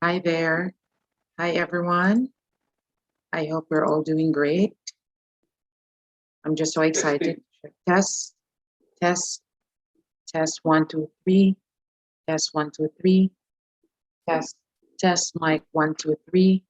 Hi there. Hi, everyone. I hope you're all doing great. I'm just so excited. Test, test, test, 1, 2, 3. Test, 1, 2, 3. Test, mic, 1, 2, 3.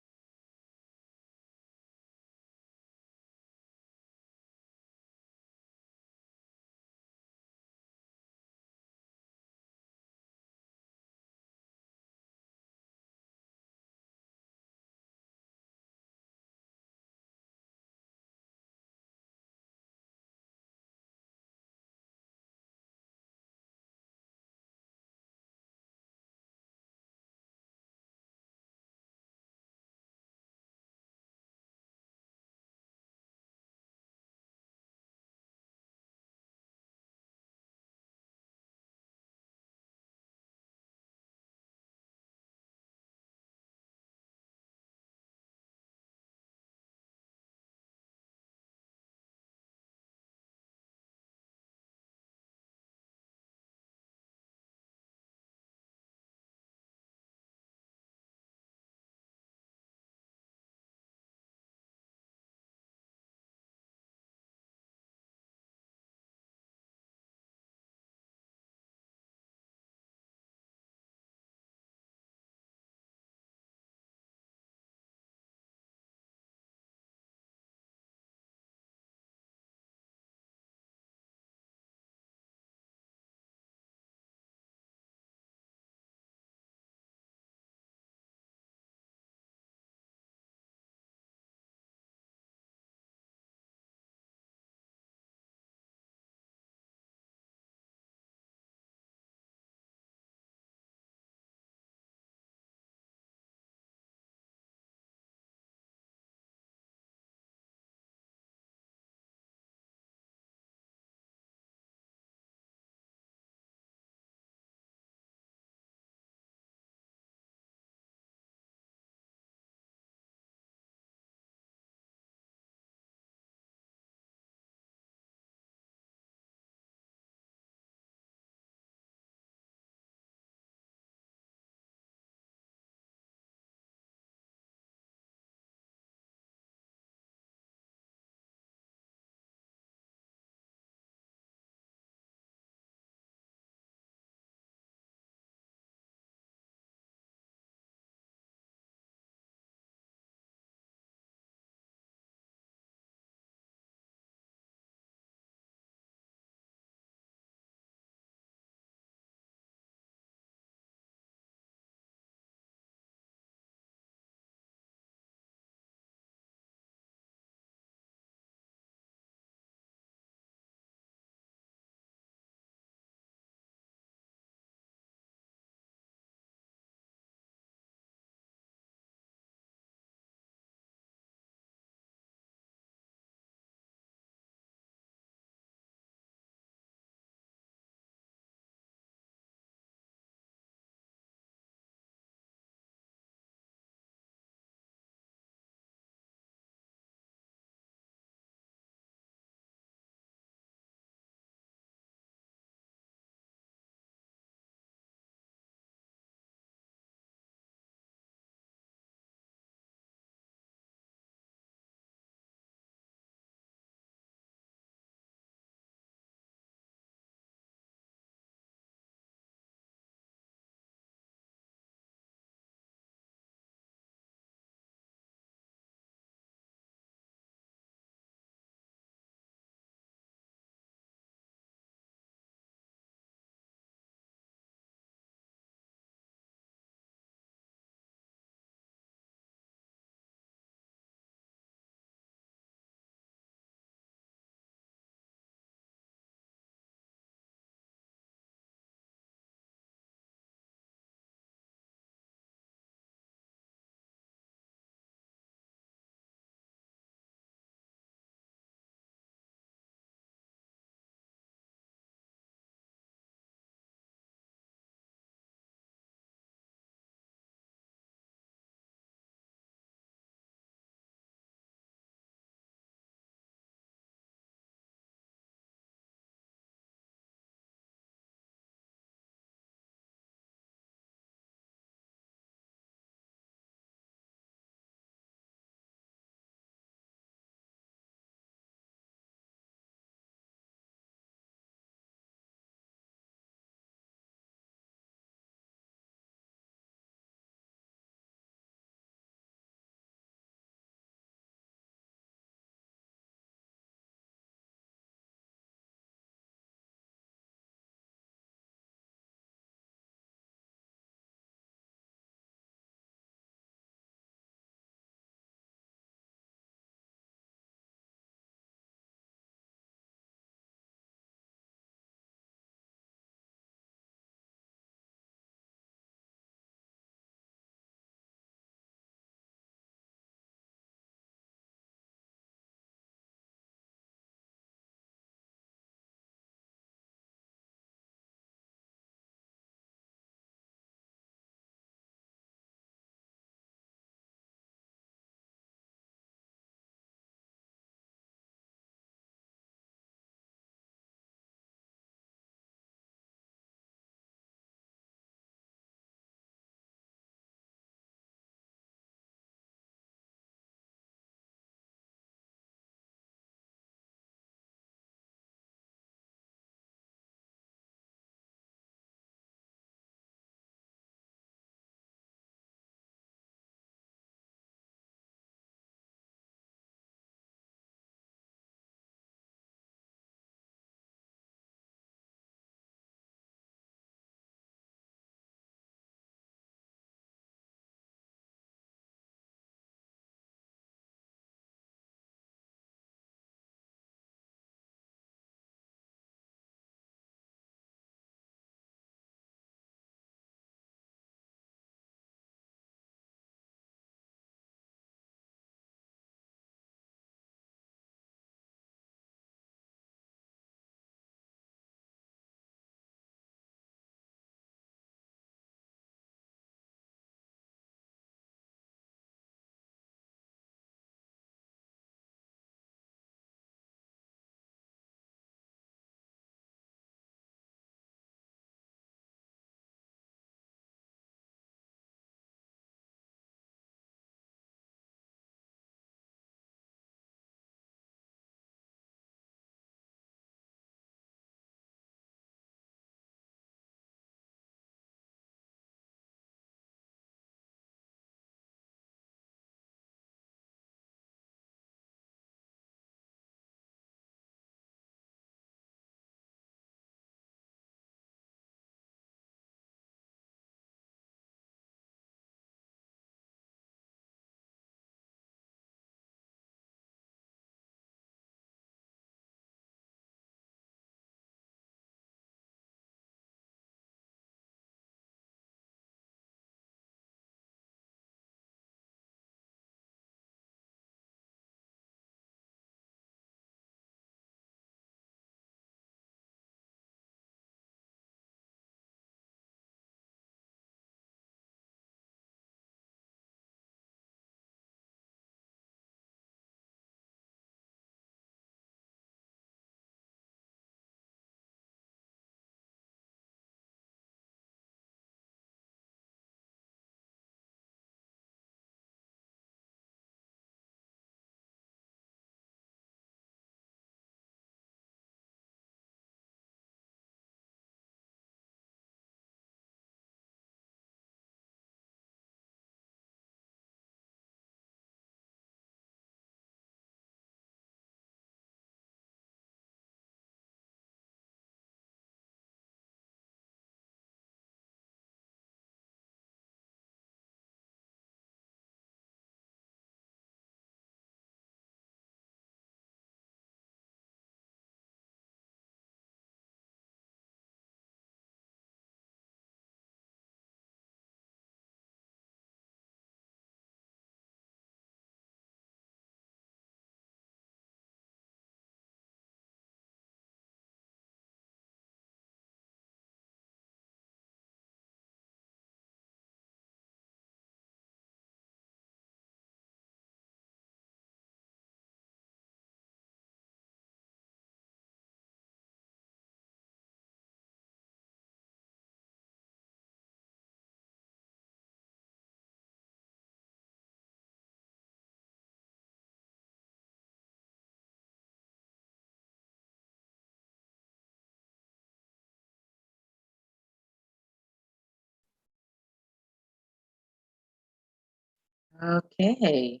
Okay.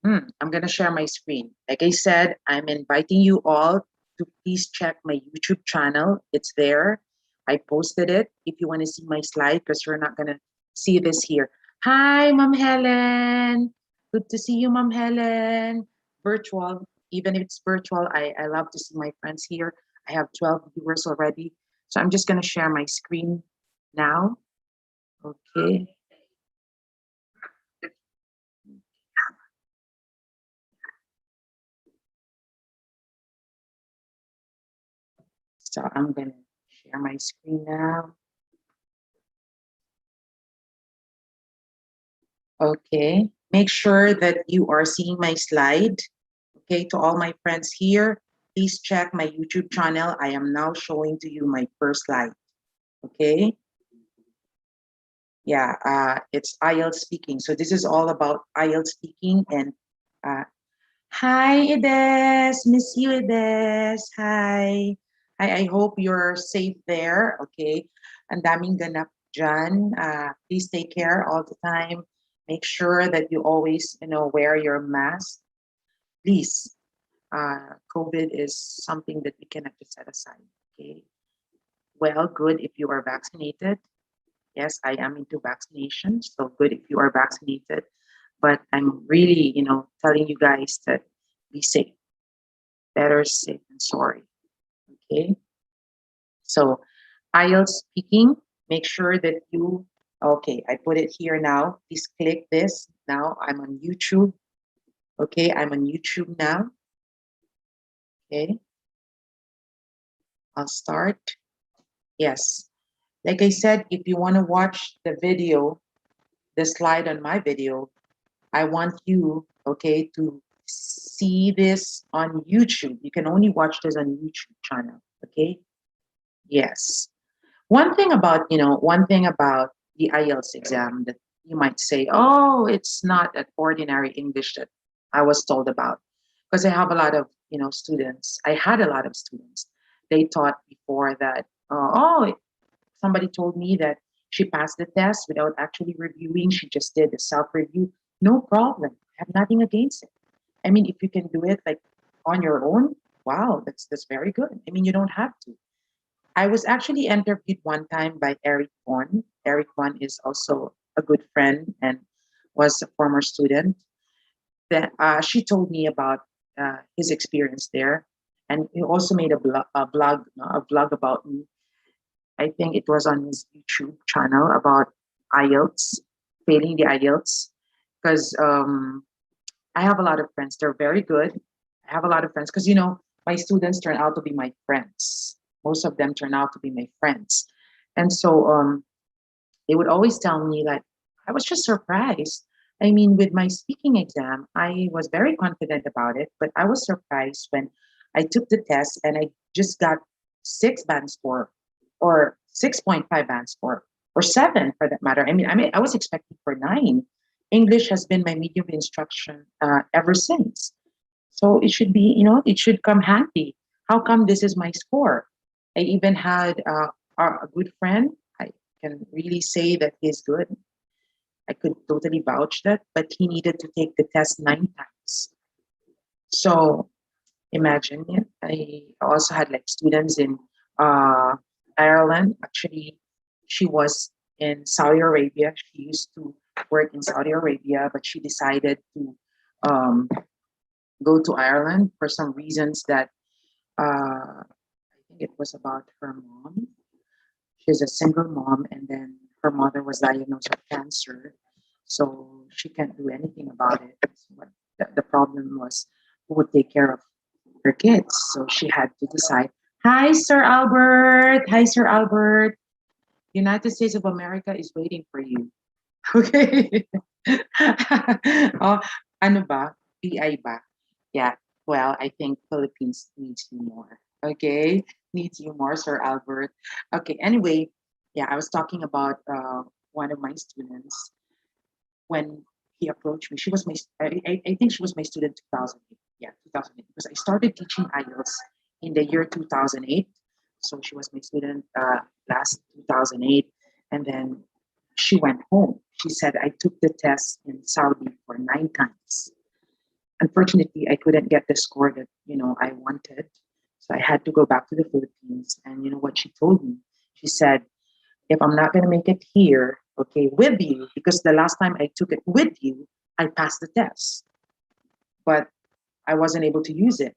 I'm going to share my screen. Like I said, I'm inviting you all to please check my YouTube channel. It's there. I posted it if you want to see my slide because you're not going to see this here. Hi, Mom Helen. Good to see you, Mom Helen. Virtual, even if it's virtual, I love to see my friends here. I have 12 viewers already. So I'm just going to share my screen now. Okay. So I'm going to share my screen now. Okay, make sure that you are seeing my slide. Okay, to all my friends here, please check my YouTube channel. I am now showing to you my first slide. Okay, yeah, it's IELTS speaking. So this is all about IELTS speaking. And hi, Edes, miss you, Edes. Hi. I hope you're safe there. Okay, ang daming ganap dyan. Please take care all the time. Make sure that you always, wear your mask. Please, COVID is something that we cannot just set aside. Okay. Well, good if you are vaccinated. Yes, I am into vaccination. So good if you are vaccinated. But I'm really, telling you guys that be safe. Better safe than sorry. Okay. So IELTS speaking, make sure that you, okay, I put it here now. Please click this. Now I'm on YouTube. Okay, I'm on YouTube now. Okay, I'll start. Yes, like I said, if you want to watch the video, the slide on my video, I want you, okay, to see this on YouTube. You can only watch this on YouTube channel, okay? Yes. One thing about the IELTS exam that you might say, oh, it's not that ordinary English that I was told about. Because I have a lot of, students. I had a lot of students. They thought before that, somebody told me that she passed the test without actually reviewing. She just did the self-review. No problem. I have nothing against it. I mean, if you can do it like on your own, wow, that's very good. I mean, you don't have to. I was actually interviewed one time by Eric Von. Eric Von is also a good friend and was a former student. That she told me about his experience there, and he also made a blog about me. I think it was on his YouTube channel about IELTS, failing the IELTS, because I have a lot of friends. They're very good. I have a lot of friends because my students turn out to be my friends. Most of them turn out to be my friends, and so they would always tell me like I was just surprised. I mean, with my speaking exam, I was very confident about it, but I was surprised when I took the test and I just got 6 band score or 6.5 band score or 7 for that matter. I mean, I was expecting for 9. English has been my medium of instruction ever since. So it should be, it should come handy. How come this is my score? I even had a good friend. I can really say that he's good. I could totally vouch that, but he needed to take the test 9 times. So imagine it. I also had like students in uh, Ireland. Actually, she was in Saudi Arabia. She used to work in Saudi Arabia, but she decided to um, go to Ireland for some reasons that I think it was about her mom. She's a single mom, and then her mother was diagnosed with cancer, so she can't do anything about it. So the problem was who would take care of her kids. So she had to decide. Hi, Sir Albert. Hi, Sir Albert. United States of America is waiting for you. Okay. Oh, ano ba? PI ba? Yeah. Well, I think Philippines needs you more. Okay. Needs you more, Sir Albert. Okay. Anyway, yeah, I was talking about one of my students when he approached me. She was my, I think she was my student 2008. Yeah, 2008. Because I started teaching IELTS in the year 2008. So she was my student last 2008. And then she went home. She said, I took the test in Saudi for 9 times. Unfortunately, I couldn't get the score that, I wanted. So I had to go back to the Philippines. And you know what she told me? She said, if I'm not going to make it here, okay, with you, because the last time I took it with you, I passed the test, but I wasn't able to use it.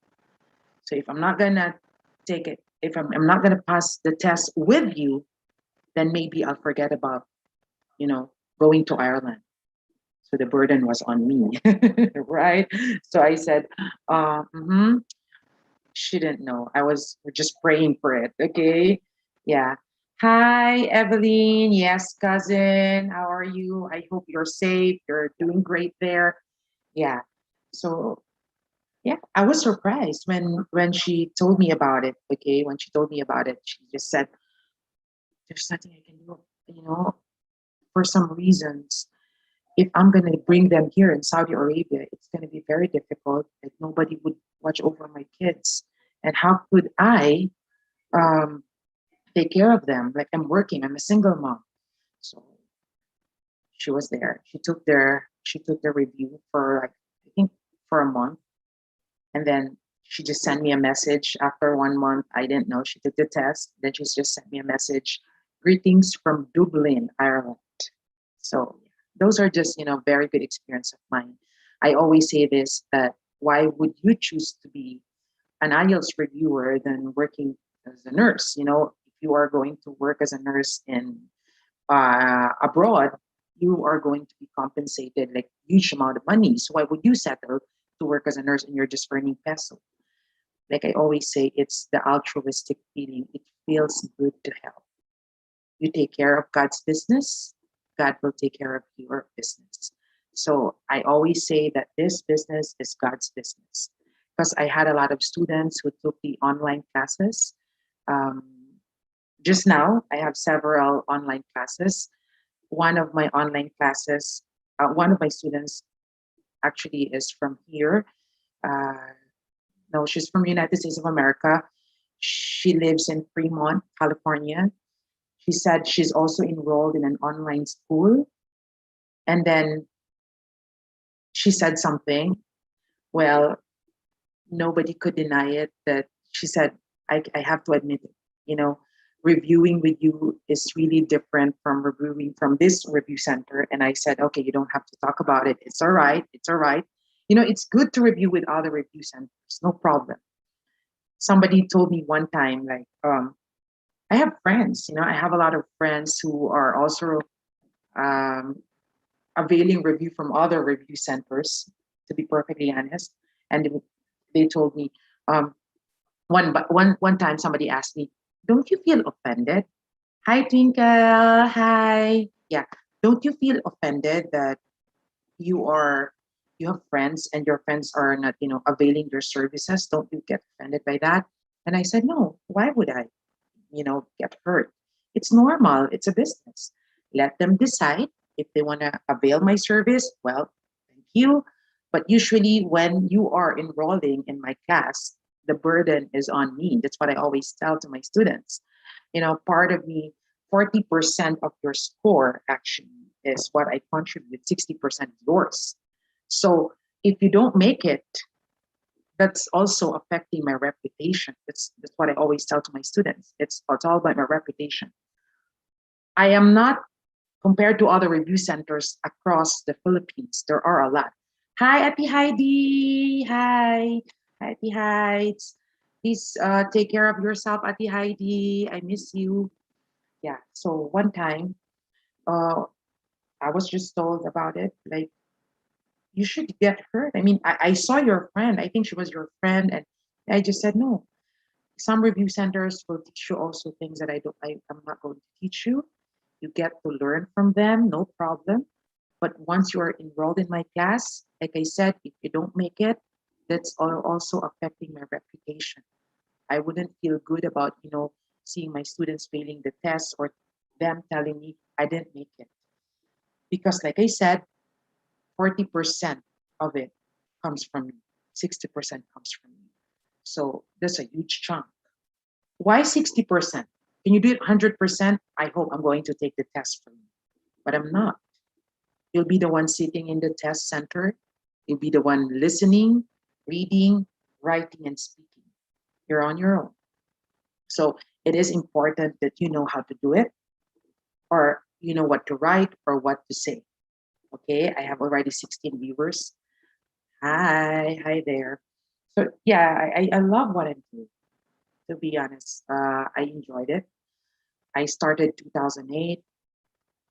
So if I'm not going to take it, if I'm not going to pass the test with you, then maybe I'll forget about, going to Ireland. So the burden was on me, right? So I said, she didn't know. I was just praying for it. Okay. Yeah. Hi, Evelyn. Yes, cousin. How are you? I hope you're safe. You're doing great there. Yeah. So yeah, I was surprised when she told me about it. Okay. When she told me about it, she just said, there's nothing I can do, for some reasons. If I'm going to bring them here in Saudi Arabia, it's going to be very difficult. Like nobody would watch over my kids. And how could I um, take care of them? Like I'm working, I'm a single mom. So she was there. She took the review for like, I think for a month. And then she just sent me a message after 1 month. I didn't know she took the test. Then she just sent me a message. Greetings from Dublin, Ireland. So those are just, very good experience of mine. I always say this, that why would you choose to be an IELTS reviewer than working as a nurse? If you are going to work as a nurse in abroad, you are going to be compensated like huge amount of money. So why would you settle to work as a nurse and you're just earning peso? Like I always say, it's the altruistic feeling. It feels good to help. You take care of God's business, God will take care of your business. So I always say that this business is God's business, because I had a lot of students who took the online classes. Um, just now, I have several online classes. One of my online classes, one of my students actually is from here. Uh, no, she's from United States of America. She lives in Fremont, California. She said she's also enrolled in an online school. And then she said something. Well, nobody could deny it, that she said, I have to admit it. Reviewing with you is really different from reviewing from this review center. And I said, okay, you don't have to talk about it. It's all right. It's all right. It's good to review with other review centers. No problem. Somebody told me one time, like, I have friends, I have a lot of friends who are also um, availing review from other review centers, to be perfectly honest. And they told me, one time somebody asked me, don't you feel offended? Hi, Twinkle. Hi. Yeah. Don't you feel offended that you are you have friends and your friends are not, availing your services? Don't you get offended by that? And I said, no, why would I, get hurt? It's normal. It's a business. Let them decide if they want to avail my service. Well, thank you. But usually when you are enrolling in my class, the burden is on me. That's what I always tell to my students. Part of me, 40% of your score actually is what I contribute, 60% yours. So if you don't make it, that's also affecting my reputation. That's what I always tell to my students. It's all about my reputation. I am not, compared to other review centers across the Philippines. There are a lot. Hi, Ati Heidi. Hi, Ati Heights. Please take care of yourself, Ati Heidi. I miss you. Yeah. So one time, uh, I was just told about it. Like, you should get hurt. I mean, I saw your friend. I think she was your friend, and I just said no. Some review centers will teach you also things that I'm not going to teach you. You get to learn from them, no problem. But once you are enrolled in my class, like I said, if you don't make it, that's also affecting my reputation. I wouldn't feel good about, seeing my students failing the test or them telling me I didn't make it. Because like I said, 40% of it comes from me, 60% comes from me. So that's a huge chunk. Why 60%? Can you do it 100%? I hope I'm going to take the test for you. but I'm not. You'll be the one sitting in the test center. You'll be the one listening, reading, writing, and speaking. You're on your own. So it is important that you know how to do it, or you know what to write or what to say. Okay, I have already 16 viewers. Hi there. So yeah, I love what I do. To be honest, I enjoyed it. I started 2008.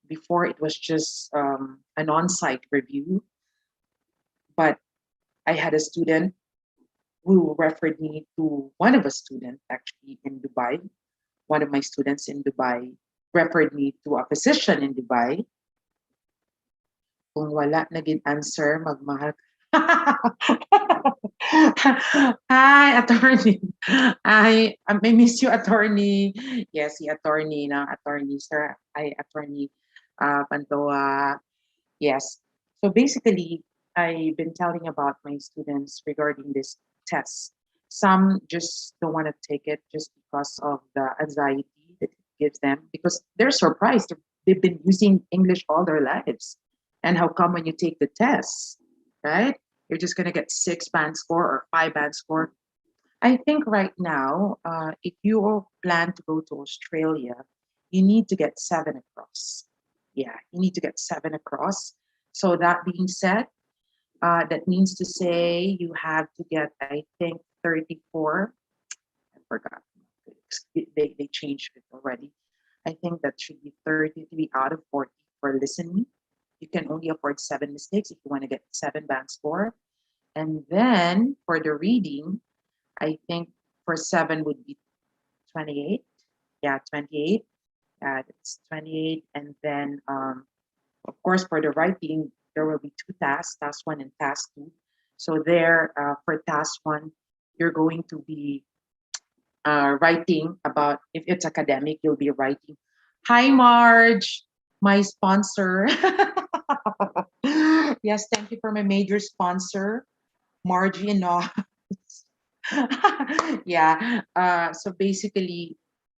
Before it was just an on-site review, but I had a student who referred me to one of a student actually in Dubai. One of my students in Dubai referred me to a physician in Dubai. Kung wala naging answer, magmahal ka. Hi, attorney. I miss you, attorney. Yes, si attorney na attorney, sir. Attorney Pantoa. Yes. So basically, I've been telling about my students regarding this test. Some just don't want to take it just because of the anxiety that it gives them, because they're surprised. They've been using English all their lives. And how come when you take the test, right? You're just going to get 6 band score or 5 band score. I think right now, if you plan to go to Australia, you need to get 7 across. Yeah, you need to get 7 across. So that being said, that means to say you have to get, I think, 34. I forgot. They changed it already. I think that should be 33 out of 40 for listening. You can only afford 7 mistakes if you want to get 7 band score. And then for the reading, I think for 7 would be 28. Yeah, 28. It's 28. And then, of course, for the writing, there will be 2 tasks, task 1 and task 2. So there, for task 1, you're going to be writing about, if it's academic, you'll be writing. Hi, Marge, my sponsor. Yes, thank you for my major sponsor, Margie and all. Yeah. So basically,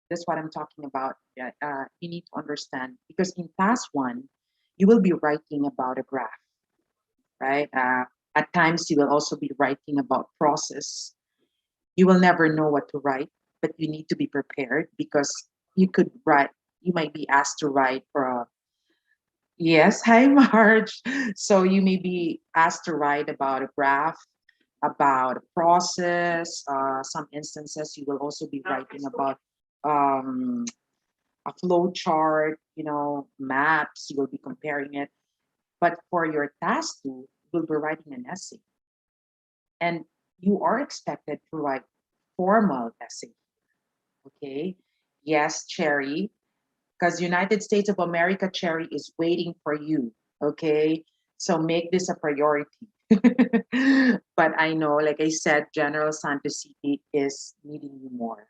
that's what I'm talking about. Yeah, you need to understand, because in task 1, you will be writing about a graph, right? At times, you will also be writing about process. You will never know what to write, but you need to be prepared, because you could write. You might be asked to write for a, yes. Hi, Marge. So you may be asked to write about a graph, about a process. Some instances you will also be writing about um, a flow chart, maps. You will be comparing it. But for your task 2, you'll be writing an essay. And you are expected to write formal essay. Okay. Yes, Cherry, because United States of America, Cherry, is waiting for you. Okay. So make this a priority. But I know, like I said, General Santos City is needing you more.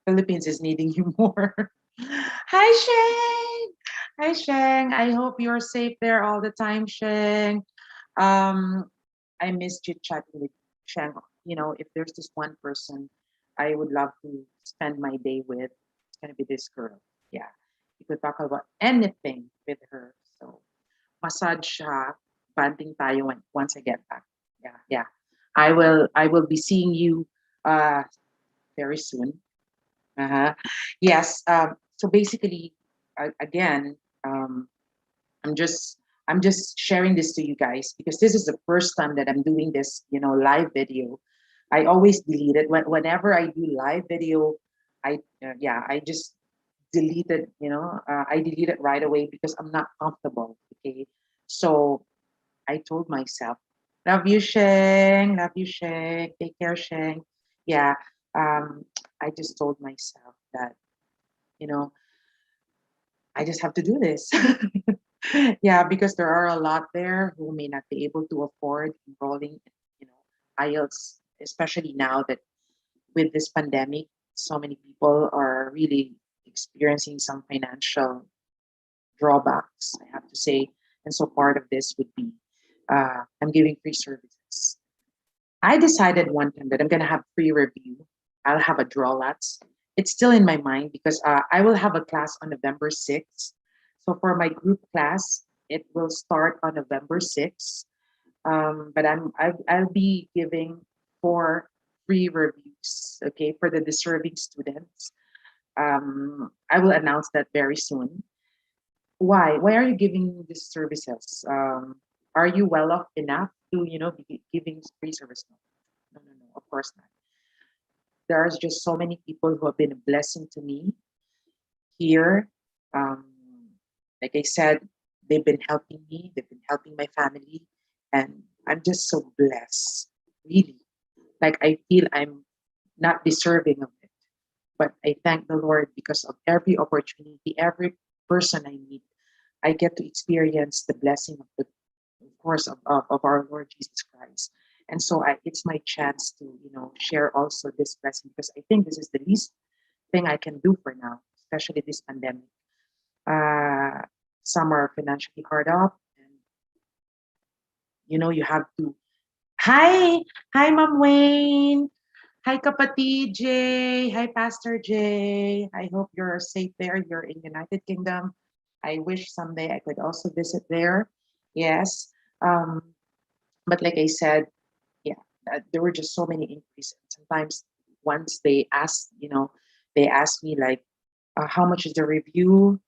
Philippines is needing you more. Hi, Sheng. Hi, Sheng. I hope you're safe there all the time, Sheng. Um, I miss chit chatting with Sheng. If there's this one person I would love to spend my day with, it's gonna be this girl. Yeah, you could talk about anything with her. So massage siya, banding tayo once I get back. Yeah, yeah. I will be seeing you uh very soon. Uh-huh. Yes. So basically, again, I'm just I'm just sharing this to you guys, because this is the first time that I'm doing this, live video. I always delete it whenever I do live video. I just delete it. I delete it right away because I'm not comfortable. Okay, so I told myself, love you, Sheng. Love you, Sheng. Take care, Sheng. Yeah. I just told myself that, you know, I just have to do this. Yeah, because there are a lot there who may not be able to afford enrolling, IELTS, especially now that with this pandemic, so many people are really experiencing some financial drawbacks, I have to say. And so part of this would be I'm giving free services. I decided one time that I'm going to have free review. I'll have a draw lots. It's still in my mind because I will have a class on November 6th. So for my group class, it will start on November 6th. But I'll be giving 4 free reviews, okay, for the deserving students. I will announce that very soon. Why? Why are you giving these services? Are you well off enough to, be giving free service? No, no, no, no. Of course not. There's just so many people who have been a blessing to me here. Um, like I said, they've been helping me. They've been helping my family, and I'm just so blessed. Really, like I feel I'm not deserving of it, but I thank the Lord because of every opportunity, every person I meet. I get to experience the blessing of course, of our Lord Jesus Christ. And so it's my chance to, share also this blessing because I think this is the least thing I can do for now, especially this pandemic. Uh, some are financially hard up, and you have to. Hi, hi, Ma'am Wayne. Hi, Kapatid J. Hi, Pastor J. I hope you're safe there. You're in United Kingdom. I wish someday I could also visit there. Yes. Um, but like I said, yeah, there were just so many increases. Sometimes once they ask me like, how much is the review?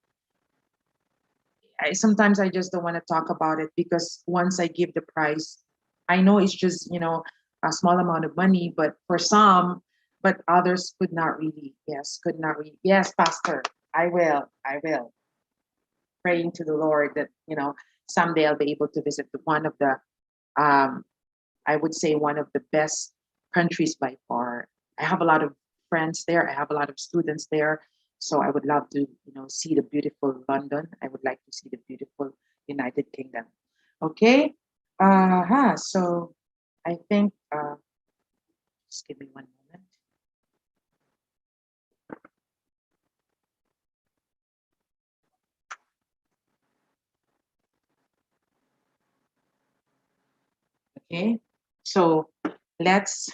Sometimes I just don't want to talk about it because once I give the price, I know it's just, a small amount of money, but for some, but others could not really, yes, could not really. Yes, Pastor, I will. Praying to the Lord that, someday I'll be able to visit one of the, um, I would say one of the best countries by far. I have a lot of friends there. I have a lot of students there. So I would love to, see the beautiful London. I would like to see the beautiful United Kingdom. Okay. So I think, just give me one moment. Okay. So let's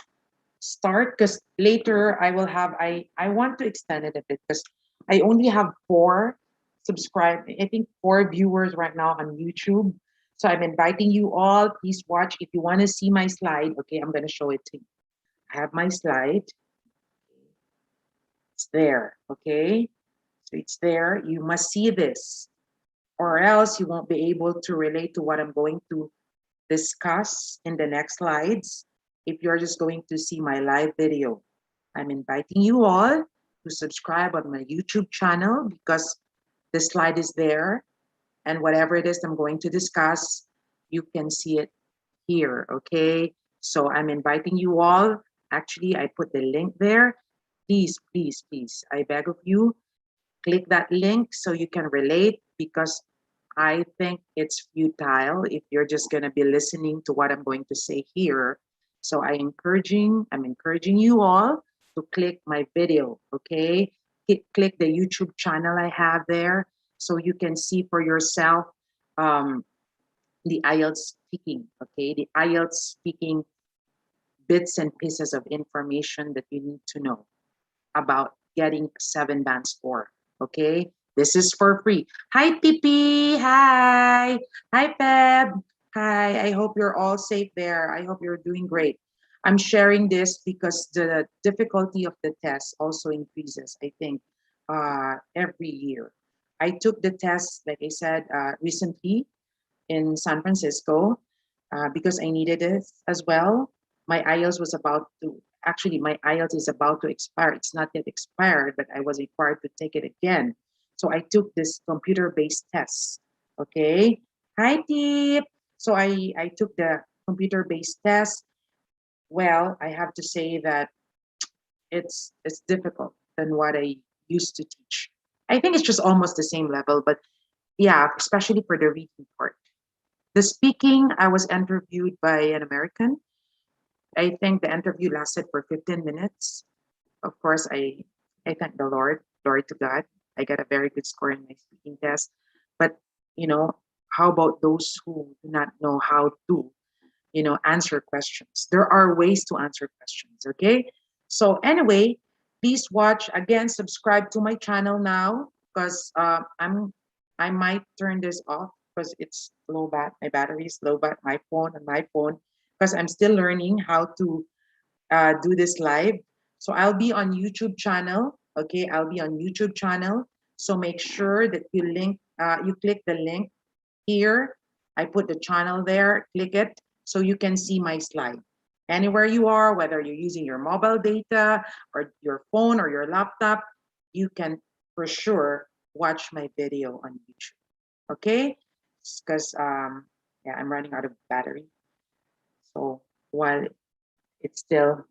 start because later I will have I want to extend it a bit because I only have 4 viewers right now on YouTube. So I'm inviting you all. Please watch if you want to see my slide. Okay, I'm going to show it to you. I have my slide. It's there. Okay, so it's there. You must see this, or else you won't be able to relate to what I'm going to discuss in the next slides if you're just going to see my live video. I'm inviting you all to subscribe on my YouTube channel because the slide is there and whatever it is I'm going to discuss, you can see it here, okay? So I'm inviting you all. Actually, I put the link there. Please, please, please, I beg of you, click that link so you can relate because I think it's futile if you're just going to be listening to what I'm going to say here. So I'm encouraging you all to click my video, okay? Click the YouTube channel I have there so you can see for yourself um, the IELTS speaking, okay? The IELTS speaking bits and pieces of information that you need to know about getting a 7 band score. Okay, this is for free. Hi, Pipi. Hi. Hi, Peb. Hi. I hope you're all safe there. I hope you're doing great. I'm sharing this because the difficulty of the test also increases, I think, every year. I took the test, like I said, recently in San Francisco because I needed it as well. My IELTS was about to, actually, my IELTS is about to expire. It's not yet expired, but I was required to take it again. So I took this computer-based test. Okay. Hi, Tip. So I took the computer-based test. Well, I have to say that it's difficult than what I used to teach. I think it's just almost the same level, but yeah, especially for the reading part. The speaking, I was interviewed by an American. I think the interview lasted for 15 minutes. Of course, I thank the Lord, glory to God. I got a very good score in my speaking test. But, you know, how about those who do not know how to, answer questions? There are ways to answer questions, okay? So anyway, please watch again, subscribe to my channel now because I'm I might turn this off because it's low my battery is low my phone and my phone, because I'm still learning how to do this live. So I'll be on YouTube channel. Okay, I'll be on YouTube channel. So make sure that you click the link here. I put the channel there, click it so you can see my slide. Anywhere you are, whether you're using your mobile data or your phone or your laptop, you can for sure watch my video on YouTube. Okay, because yeah, I'm running out of battery. So while it's still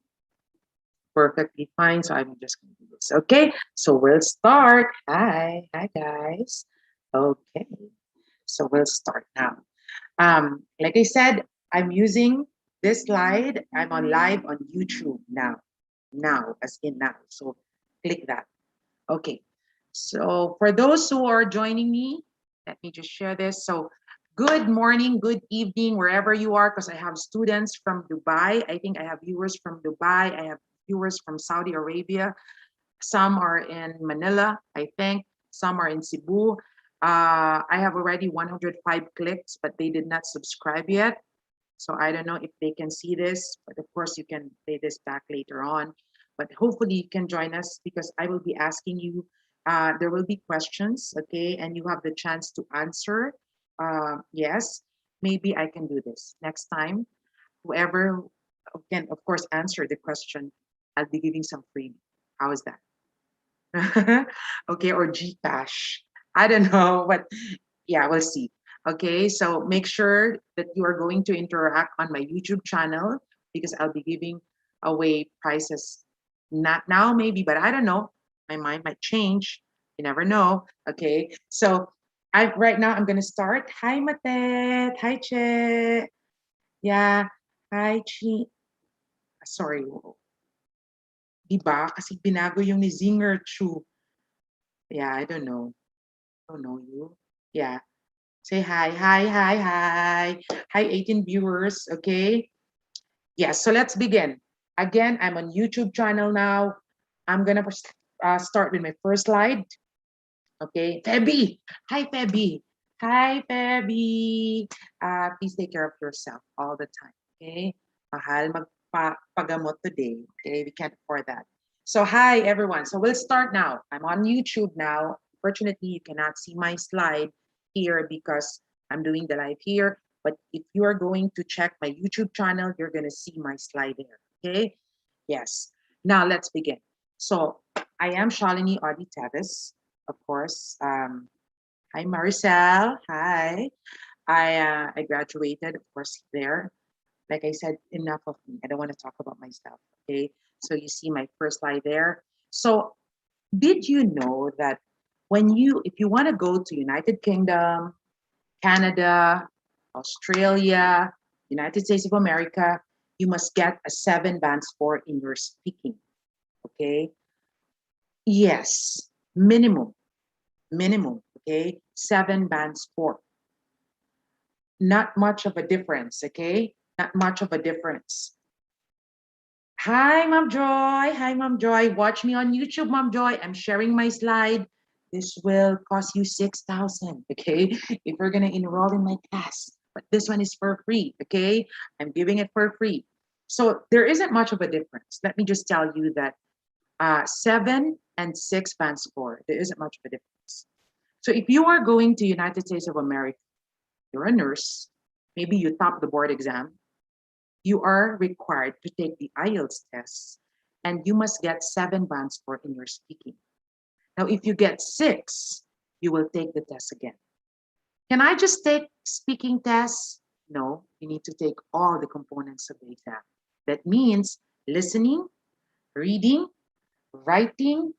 perfectly fine, so I'm just going to do this. Okay, so we'll start. Hi guys. Okay, so we'll start now. Like I said, I'm using this slide. I'm on live on YouTube now, as in now. So click that. Okay, so for those who are joining me, let me just share this. So good morning, good evening, wherever you are, because I have students from Dubai. I think I have viewers from Dubai. I have viewers from Saudi Arabia. Some are in Manila, I think. Some are in Cebu. I have already 105 clicks, but they did not subscribe yet. So I don't know if they can see this, but of course you can play this back later on. But hopefully you can join us because I will be asking you, there will be questions, okay? And you have the chance to answer. Yes, maybe I can do this next time. Whoever can, of course, answer the question, I'll be giving some freebie. How is that? Okay, or Gcash. I don't know, but yeah, we'll see. Okay, so make sure that you are going to interact on my YouTube channel because I'll be giving away prizes. Not now, maybe, but I don't know. My mind might change. You never know. Okay, so right now I'm gonna start. Hi, Matet. Hi, Che. Yeah. Hi, Chi. Sorry. Diba? Kasi binago yung ni Zinger Chu. Yeah, I don't know. I don't know you. Yeah. Say hi, hi, hi, hi. Hi, 18 viewers, okay? Yes, so let's begin. Again, I'm on YouTube channel now. I'm gonna start with my first slide. Okay, Febby. Hi, Febby. Hi, Febby. Please take care of yourself all the time, okay? Mahal magpagamot today, okay? We can't afford that. So hi, everyone. So we'll start now. I'm on YouTube now. Fortunately, you cannot see my slide here because I'm doing the live here. But if you are going to check my YouTube channel, you're going to see my slide there, okay? Yes. Now let's begin. So I am Shalini Audi Tevis, of course. Hi, Maricel. Hi. I graduated, of course, there. Like I said, enough of me. I don't want to talk about myself. Okay. So you see my first slide there. So did you know that if you want to go to United Kingdom, Canada, Australia, United States of America, you must get a 7 band score in your speaking. Okay. Yes, minimum, okay, 7 band score. Not much of a difference, okay? Not much of a difference. Hi, Mom Joy. Hi, Mom Joy. Watch me on YouTube, Mom Joy. I'm sharing my slide. This will cost you 6,000, okay? If you're gonna enroll in my class, but this one is for free, okay? I'm giving it for free. So there isn't much of a difference. Let me just tell you that 7 and 6 band score, there isn't much of a difference. So if you are going to United States of America, you're a nurse, maybe you top the board exam, you are required to take the IELTS test and you must get 7 band score in your speaking. Now, if you get 6, you will take the test again. Can I just take speaking tests? No, you need to take all the components of the exam. That means listening, reading, writing,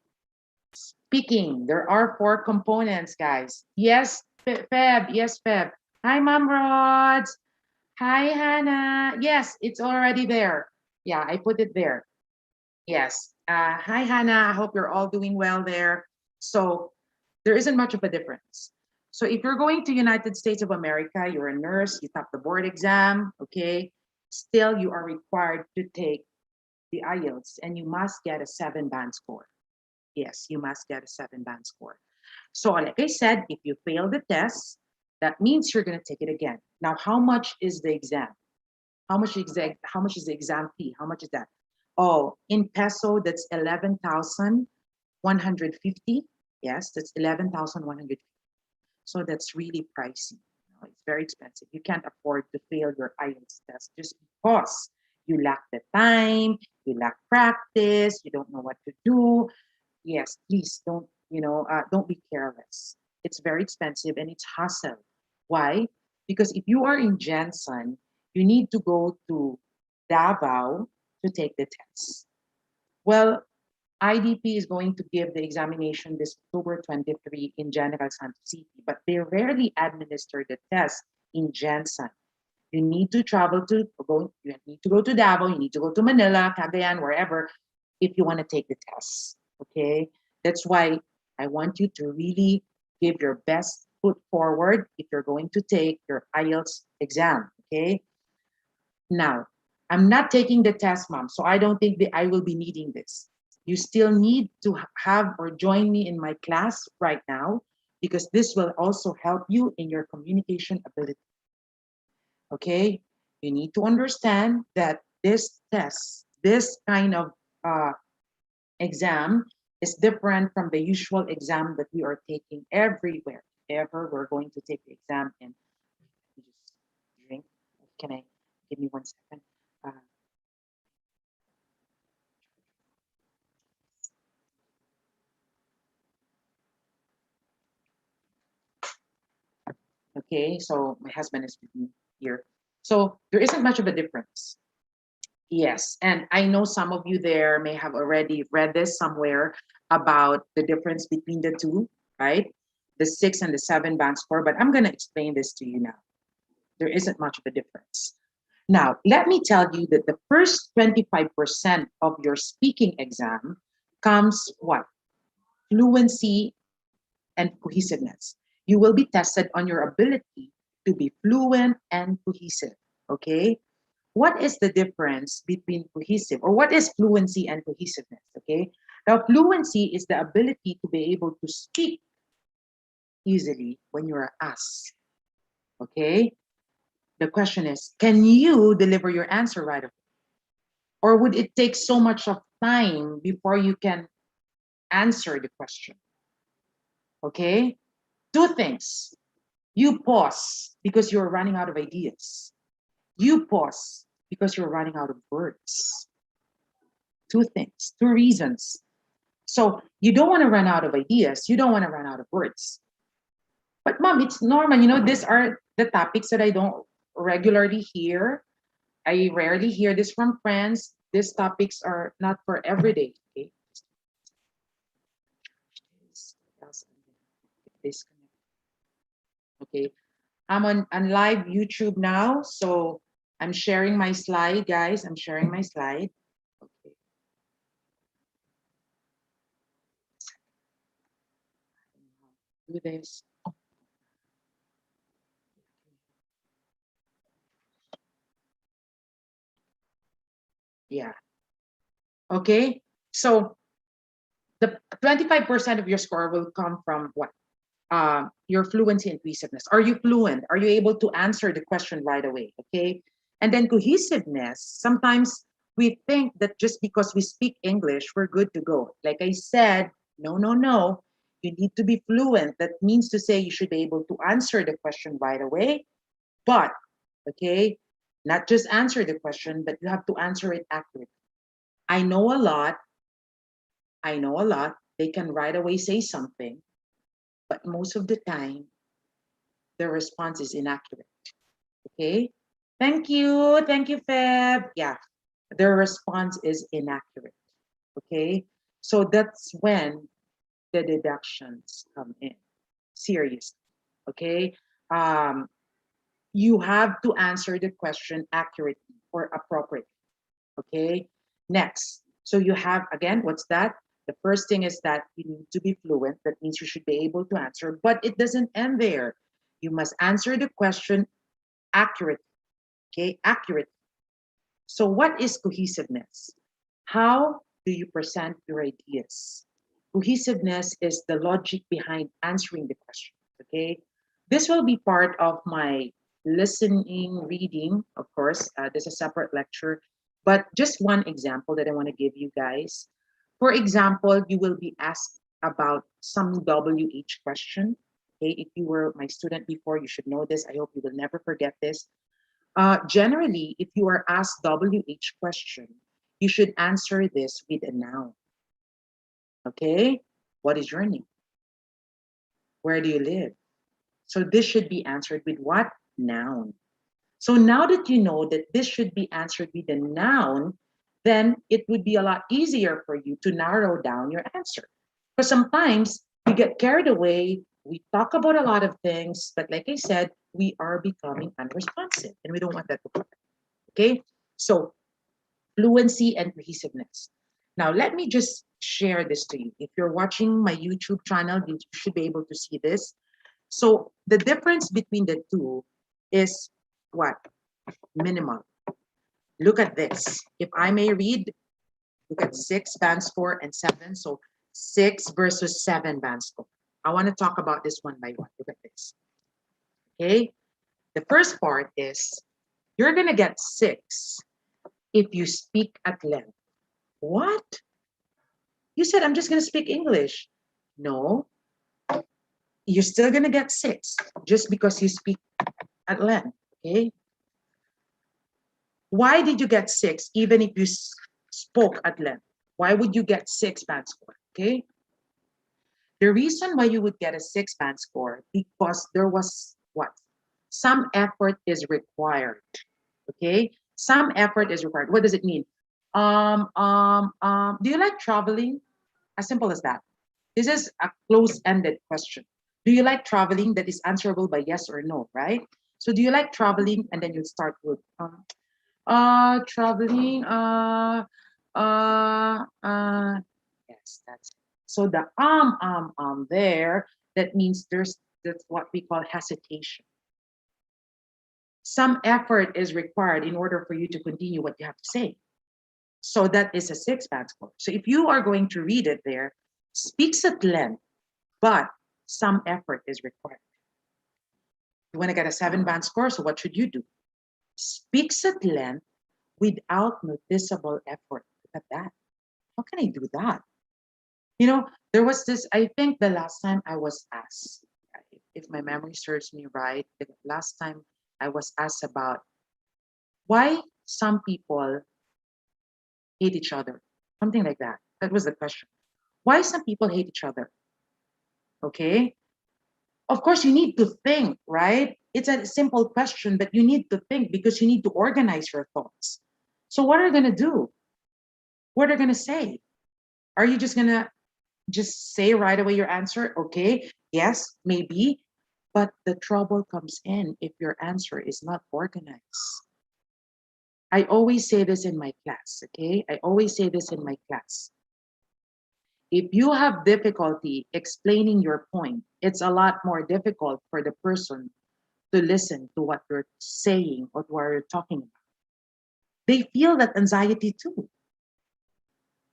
speaking. There are 4 components, guys. Yes, Feb. Yes, Feb. Hi, Mom Rods. Hi, Hannah. Yes, it's already there. Yeah, I put it there. Yes. Hi, Hannah. I hope you're all doing well there. So there isn't much of a difference. So if you're going to United States of America, you're a nurse, you top the board exam, okay? Still, you are required to take the IELTS and you must get a 7 band score. Yes, you must get a 7 band score. So like I said, if you fail the test, that means you're going to take it again. Now, how much is the exam? How much is the exam fee? How much is that? Oh, in peso, that's 11,150. Yes, that's 11,150. So that's really pricey. You know, it's very expensive. You can't afford to fail your IELTS test just because you lack the time, you lack practice, you don't know what to do. Yes, please don't be careless. It's very expensive and it's hassle. Why? Because if you are in Jensen, you need to go to Davao to take the test. Well, IDP is going to give the examination this October 23 in General Santos City, but they rarely administer the test in Jensen. You need to you need to go to Davao, you need to go to Manila, Cagayan, wherever, if you want to take the test. Okay. That's why I want you to really give your best foot forward if you're going to take your IELTS exam. Okay. Now, I'm not taking the test, mom, so I don't think that I will be needing this. You still need to have or join me in my class right now because this will also help you in your communication ability. Okay, you need to understand that this test, this kind of exam is different from the usual exam that we are taking everywhere. Ever we're going to take the exam and just drink. Can I give me 1 second? Uh, okay, so my husband is with me here. So there isn't much of a difference. Yes, and I know some of you there may have already read this somewhere about the difference between the two, right? The 6 and the 7 band score, but I'm going to explain this to you now. There isn't much of a difference. Now, let me tell you that the first 25% of your speaking exam comes what? Fluency and cohesiveness. You will be tested on your ability to be fluent and cohesive, okay? What is the difference between cohesive or what is fluency and cohesiveness? Okay. Now, fluency is the ability to be able to speak easily when you're asked. Okay. The question is, can you deliver your answer right away? Or would it take so much of time before you can answer the question? Okay. Two things. You pause because you're running out of ideas. You pause because you're running out of words. Two things, two reasons. So you don't want to run out of ideas. You don't want to run out of words. But mom, it's normal. You know, these are the topics that I don't regularly hear. I rarely hear this from friends. These topics are not for everyday. Okay. Okay. I'm on live YouTube now. So I'm sharing my slide, guys. I'm sharing my slide. Okay. Do this. Yeah. Okay. So the 25% of your score will come from what? Your fluency and cohesiveness. Are you fluent? Are you able to answer the question right away? Okay. And then cohesiveness. Sometimes we think that just because we speak English, we're good to go. Like I said, no, no, no. You need to be fluent. That means to say you should be able to answer the question right away. But, okay, not just answer the question, but you have to answer it accurately. I know a lot. I know a lot. They can right away say something, but most of the time, the response is inaccurate. Okay. Thank you. Thank you, Feb. Yeah. Their response is inaccurate. Okay. So that's when the deductions come in. Seriously. Okay. Um, you have to answer the question accurately or appropriately. Okay. Next. So you have, again, what's that? The first thing is that you need to be fluent. That means you should be able to answer, but it doesn't end there. You must answer the question accurately. Okay, accurate. So what is cohesiveness? How do you present your ideas? Cohesiveness is the logic behind answering the question. Okay. This will be part of my listening, reading, of course. There's a separate lecture, but just one example that I want to give you guys. For example, you will be asked about some WH question. Okay, if you were my student before, you should know this. I hope you will never forget this. Generally, if you are asked WH question, you should answer this with a noun. Okay, what is your name? Where do you live? So this should be answered with what? Noun. So now that you know that this should be answered with a noun, then it would be a lot easier for you to narrow down your answer. Because sometimes we get carried away, we talk about a lot of things, but like I said, we are becoming unresponsive and we don't want that to happen. Okay, so fluency and cohesiveness. Now, let me just share this to you. If you're watching my YouTube channel, you should be able to see this. So the difference between the two is what? Minimal. Look at this. If I may read, look at 6 band score and 7. So 6 versus 7 band score. I want to talk about this one by one. Look at this. Okay. The first part is you're going to get 6 if you speak at length. What? You said I'm just going to speak English. No, you're still going to get 6 just because you speak at length. Okay. Why did you get 6 even if you spoke at length? Why would you get 6 band score? Okay. The reason why you would get a 6 band score because there was what? Some effort is required. Okay. Some effort is required. What does it mean? Do you like traveling? As simple as that. This is a close-ended question. Do you like traveling? That is answerable by yes or no, right? So do you like traveling? And then you start with traveling, yes, that's it. So the there, that means that's what we call hesitation. Some effort is required in order for you to continue what you have to say. So that is a 6 band score. So if you are going to read it there, speaks at length, but some effort is required. You want to get a 7 band score, so what should you do? Speaks at length without noticeable effort. Look at that. How can I do that? You know, there was this, I think the last time I was asked, if my memory serves me right, the last time I was asked about why some people hate each other, something like that. That was the question. Why some people hate each other? Okay. Of course, you need to think, right? It's a simple question, but you need to think because you need to organize your thoughts. So what are you going to do? What are you going to say? Are you just going to just say right away your answer? Okay, yes, maybe. But the trouble comes in if your answer is not organized. I always say this in my class, okay? I always say this in my class. If you have difficulty explaining your point, it's a lot more difficult for the person to listen to what you're saying or what you're talking about. They feel that anxiety too.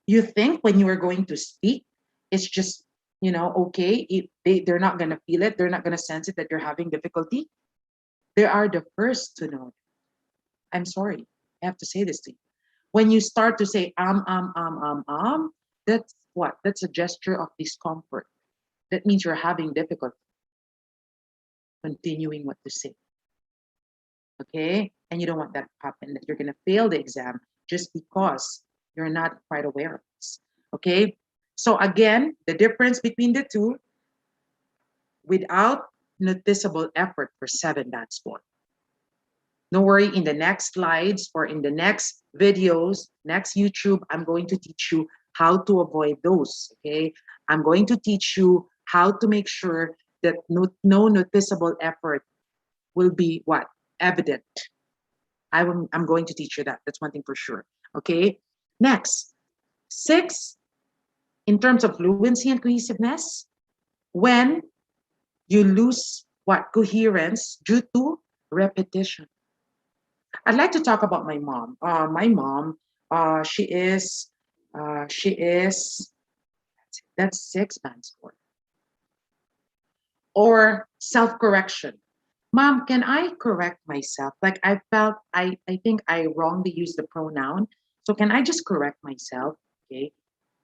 You think when you are going to speak, it's just, okay, if they're not going to feel it, they're not going to sense it that you're having difficulty. They are the first to know. I'm sorry, I have to say this to you. When you start to say, that's what? That's a gesture of discomfort. That means you're having difficulty continuing what to say. Okay? And you don't want that to happen, that you're going to fail the exam just because you're not quite aware of this. Okay? So again, the difference between the two, without noticeable effort for 7 band score. No worry, in the next slides or in the next videos, next YouTube, I'm going to teach you how to avoid those, okay? I'm going to teach you how to make sure that no noticeable effort will be what? Evident. I'm going to teach you that. That's one thing for sure, okay? Next, 6, in terms of fluency and cohesiveness, when you lose what? Coherence due to repetition. I'd like to talk about my mom. My mom, she is That's 6 bands for. Or self-correction. Mom, can I correct myself? Like I felt, I think I wrongly used the pronoun. So can I just correct myself? Okay.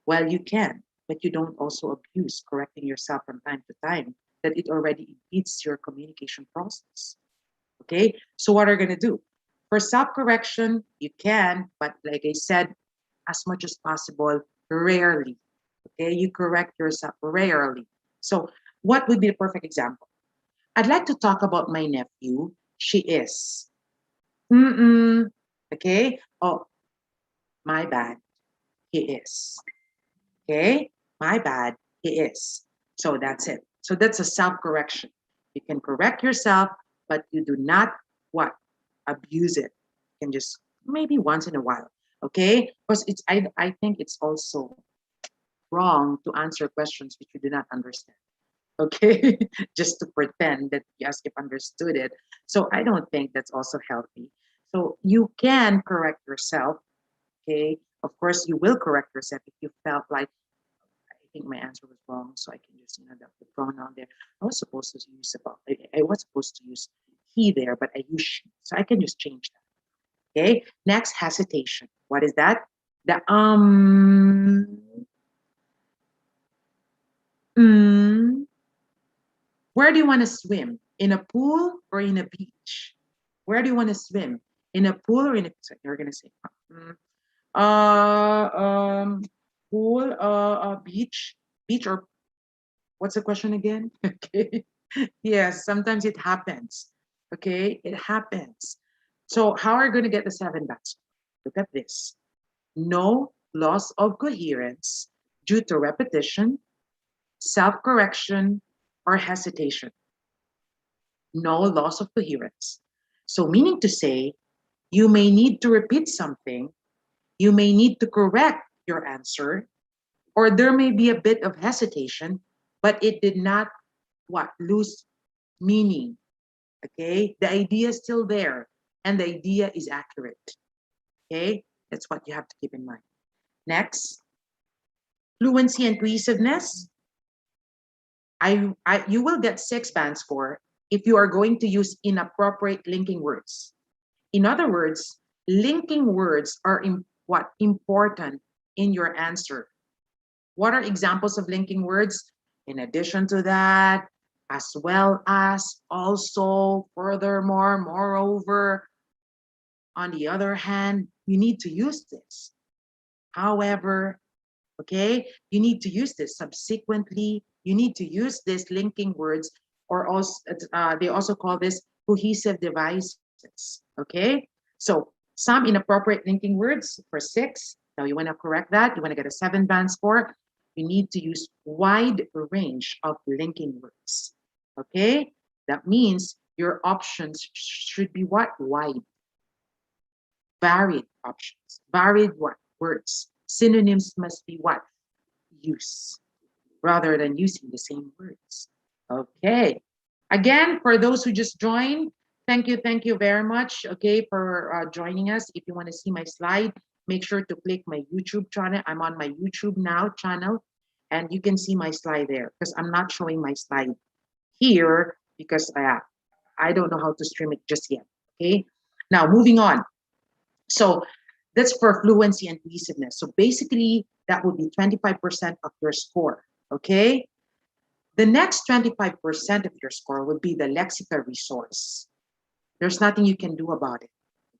Well, you can, but you don't also abuse correcting yourself from time to time, that it already impedes your communication process. Okay. So what are you going to do? For self-correction, you can, but like I said, as much as possible, rarely. Okay. You correct yourself rarely. So what would be the perfect example? I'd like to talk about my nephew. She is. Mm-mm. Okay. Oh, my bad. He is. Okay. My bad. He is. So that's it. So that's a self-correction. You can correct yourself, but you do not what? Abuse it. You can just maybe once in a while. Okay. Because I think it's also wrong to answer questions which you do not understand. Okay, just to pretend that you ask if understood it. So I don't think that's also healthy. So you can correct yourself. Okay, of course you will correct yourself if you felt like I think my answer was wrong, so I can just the pronoun there. I was supposed to use about I was supposed to use he there, but I use she, so I can just change that. Okay, next, hesitation. What is that? The mm, where do you want to swim? In a pool or in a beach? Where do you want to swim? In a pool or in a, so you're gonna say, mm, uh, um, pool, beach, or what's the question again? Okay. Yes, sometimes it happens. Okay, it happens. So how are you going to get the 7 backs? Look at this. No loss of coherence due to repetition, self-correction, or hesitation. No loss of coherence. So meaning to say, you may need to repeat something, you may need to correct your answer, or there may be a bit of hesitation, but it did not what? Lose meaning. Okay? The idea is still there and the idea is accurate. Okay? That's what you have to keep in mind. Next, fluency and cohesiveness. You will get 6 bands for if you are going to use inappropriate linking words. In other words, linking words are what important in your answer. What are examples of linking words? In addition to that, as well as, also, furthermore, moreover. On the other hand, you need to use this. However, okay, you need to use this subsequently. You need to use this linking words, or also they also call this cohesive devices. Okay, so some inappropriate linking words for 6. Now you want to correct that. You want to get a 7 band score. You need to use wide range of linking words. Okay, that means your options should be what? Wide, varied options, varied what? Words. Synonyms must be what? Use, rather than using the same words. Okay. Again, for those who just joined, thank you very much, okay, for joining us. If you want to see my slide, make sure to click my YouTube channel. I'm on my YouTube Now channel, and you can see my slide there, because I'm not showing my slide here because I don't know how to stream it just yet, okay? Now, moving on. So that's for fluency and cohesiveness. So basically, that would be 25% of your score, okay? The next 25% of your score would be the lexical resource. There's nothing you can do about it,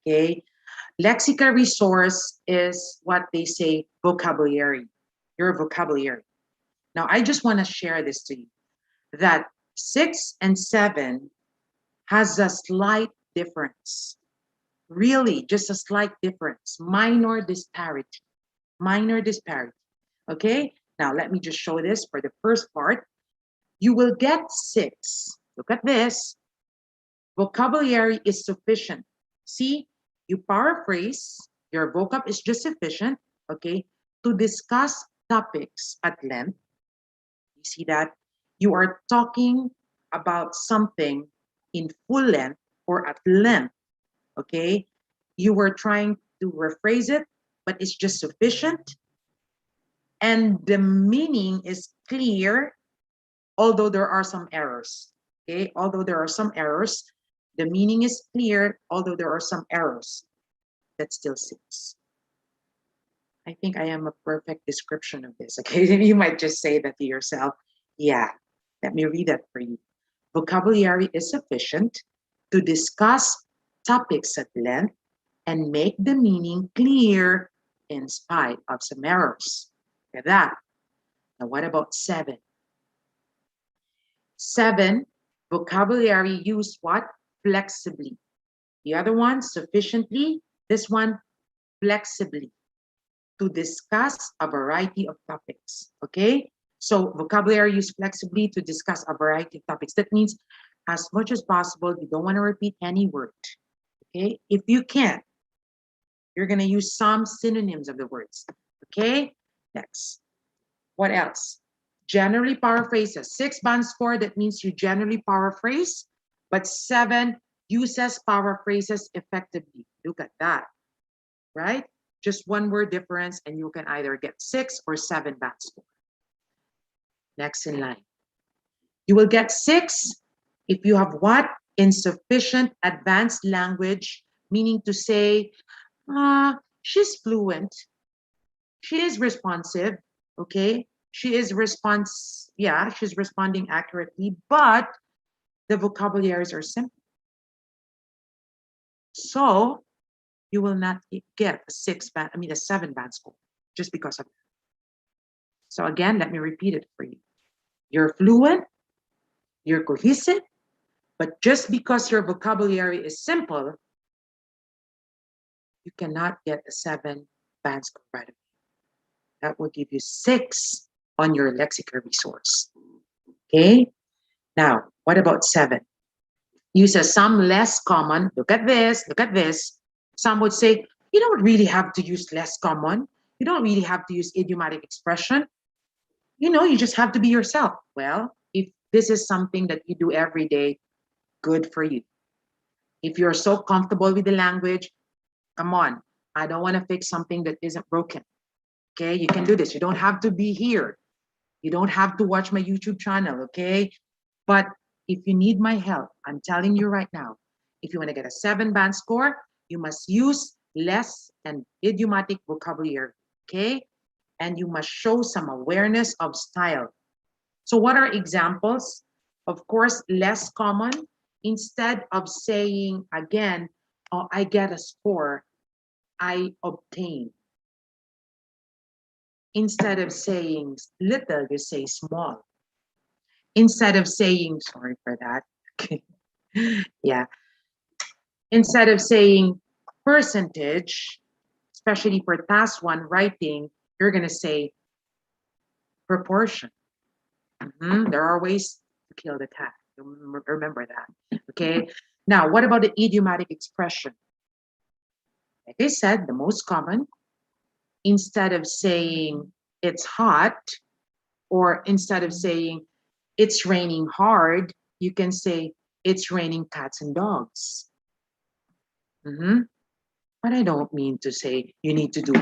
okay? Lexical resource is what they say vocabulary, your vocabulary. Now, I just want to share this to you, that 6 and 7 has a slight difference. Really, just a slight difference, minor disparity, okay? Now, let me just show this for the first part. You will get 6. Look at this. Vocabulary is sufficient. See, you paraphrase, your vocab is just sufficient, okay, to discuss topics at length. You see that? You are talking about something in full length or at length, okay? You were trying to rephrase it, but it's just sufficient and the meaning is clear, although there are some errors. Okay, although there are some errors, the meaning is clear, although there are some errors. That's still 6. I think I am a perfect description of this. Okay, you might just say that to yourself. Yeah, let me read that for you. Vocabulary is sufficient to discuss topics at length and make the meaning clear in spite of some errors. Look at that. Now, what about 7? 7, vocabulary used what? Flexibly. The other one, sufficiently. This one, flexibly. To discuss a variety of topics. Okay? So vocabulary used flexibly to discuss a variety of topics. That means as much as possible, you don't want to repeat any word. Okay? If you can, you're going to use some synonyms of the words. Okay? Next. What else? Generally paraphrases. 6 band score, that means you generally paraphrase, but 7 uses paraphrases effectively. Look at that, right? Just one word difference, and you can either get 6 or 7 band score. Next in line. You will get 6 if you have what? Insufficient advanced language, meaning to say, she's fluent, she is responsive, okay? She's responding accurately, but the vocabularies are simple. So you will not get a 7 band score just because of that. So again, let me repeat it for you. You're fluent, you're cohesive, but just because your vocabulary is simple, you cannot get a 7 band score right away. That will give you 6 on your Lexical Resource. Okay? Now, what about 7? Uses some less common. Look at this, look at this. Some would say, you don't really have to use less common. You don't really have to use idiomatic expression. You just have to be yourself. Well, if this is something that you do every day, good for you. If you're so comfortable with the language, come on. I don't want to fix something that isn't broken. Okay, you can do this. You don't have to be here. You don't have to watch my YouTube channel, okay? But if you need my help, I'm telling you right now, if you want to get a 7 band score, you must use less and idiomatic vocabulary, okay? And you must show some awareness of style. So what are examples? Of course, less common. Instead of saying, again, oh, I get a score, I obtain. Instead of saying little, you say small. Instead of saying, sorry for that. Yeah. Instead of saying percentage, especially for task 1 writing, you're going to say proportion. There are ways to kill the cat. Remember that. Okay. Now, what about the idiomatic expression? Like I said, the most common. Instead of saying it's hot, or instead of saying it's raining hard, you can say it's raining cats and dogs. But I don't mean to say you need to do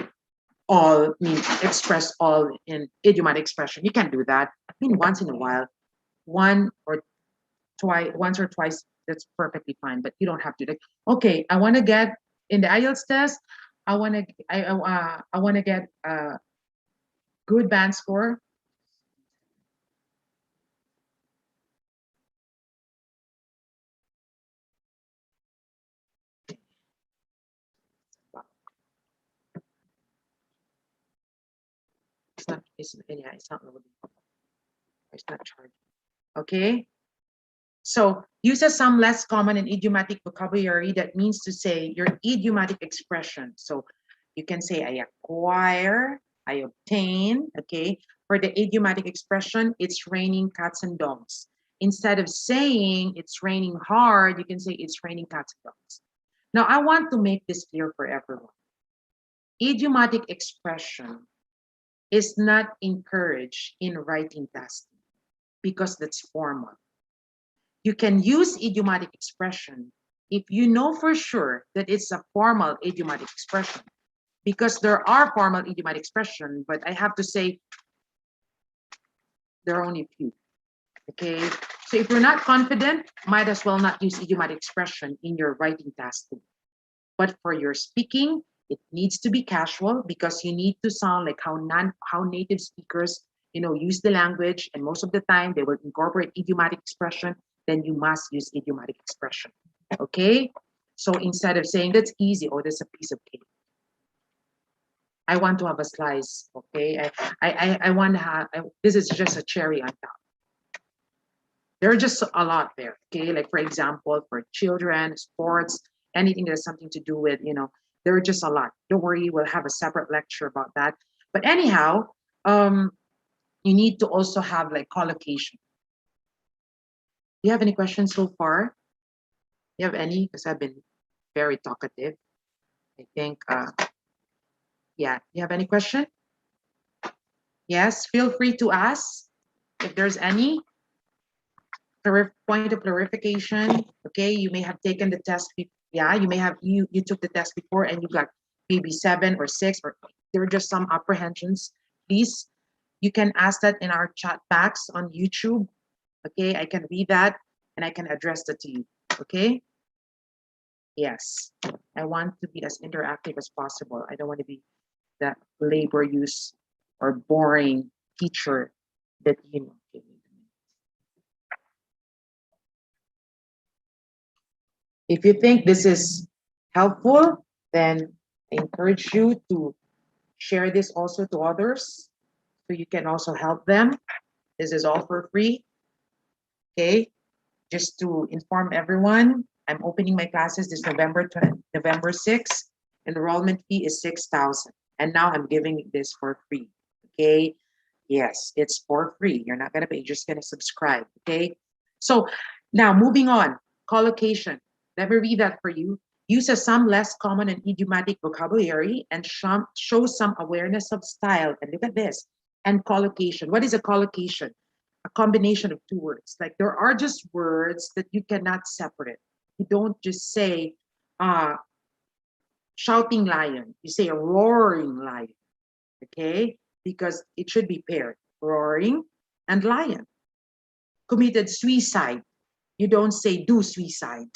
express all in idiomatic expression. You can't do that. I mean, once in a while, once or twice, that's perfectly fine, but you don't have to. Okay, I want to get in the IELTS test. I want to get a good band score. It's not loading. It's not charging. Okay. So uses some less common and idiomatic vocabulary. That means to say your idiomatic expression. So you can say I acquire, I obtain. Okay. For the idiomatic expression, it's raining cats and dogs. Instead of saying it's raining hard, you can say it's raining cats and dogs. Now I want to make this clear for everyone. Idiomatic expression is not encouraged in writing tasking because that's formal. You can use idiomatic expression if you know for sure that it's a formal idiomatic expression. because there are formal idiomatic expression, but I have to say there are only a few. Okay, so if you're not confident, might as well not use idiomatic expression in your writing task. But for your speaking, it needs to be casual because you need to sound like how native speakers, use the language, and most of the time they will incorporate idiomatic expression. Then you must use idiomatic expression. Okay, so instead of saying that's easy or that's a piece of cake, I want to have a slice. Okay, I want to have. This is just a cherry on top. There are just a lot there. Okay, like for example, for children, sports, anything that has something to do with, there are just a lot. Don't worry, we'll have a separate lecture about that. But anyhow, you need to also have like collocation. Do you have any questions so far? Do you have any? Because I've been very talkative. I think, yeah. Do you have any question? Yes, feel free to ask if there's any. Point of clarification. Okay, you may have taken the test. Yeah, you may have you took the test before and you got maybe 7 or 6, or there are just some apprehensions. Please, you can ask that in our chat box on YouTube. Okay, I can read that and I can address that to you. Okay. Yes, I want to be as interactive as possible. I don't want to be that labor use or boring teacher that If you think this is helpful, then I encourage you to share this also to others so you can also help them. This is all for free. Okay, just to inform everyone, I'm opening my classes this November 6th. Enrollment fee is 6,000, and now I'm giving this for free. Okay, yes, it's for free. You're not gonna pay, you're just gonna subscribe. Okay, so now moving on, collocation. Let me read that for you. Uses some less common and idiomatic vocabulary and shows some awareness of style. And look at this. And collocation. What is a collocation? A combination of two words. Like there are just words that you cannot separate. You don't just say shouting lion. You say a roaring lion. Okay? Because it should be paired. Roaring and lion. Committed suicide. You don't say do suicide.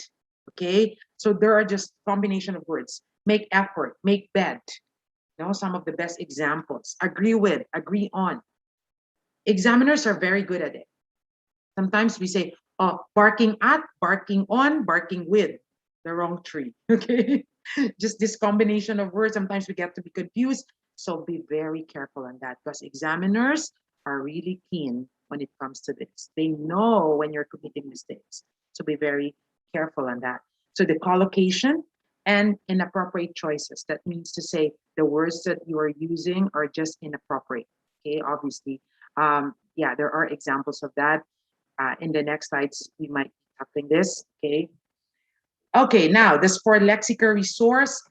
Okay, so there are just combination of words. Make effort, make bed. Some of the best examples. Agree with, agree on. Examiners are very good at it. Sometimes we say, oh, barking at, barking on, barking with. The wrong tree. Okay, just this combination of words. Sometimes we get to be confused. So be very careful on that because examiners are really keen when it comes to this. They know when you're committing mistakes. So be very careful on that. So the collocation and inappropriate choices. That means to say the words that you are using are just inappropriate. Okay, obviously. Yeah, there are examples of that. In the next slides, we might be tackling this. Okay. Okay, now this for Lexical Resource.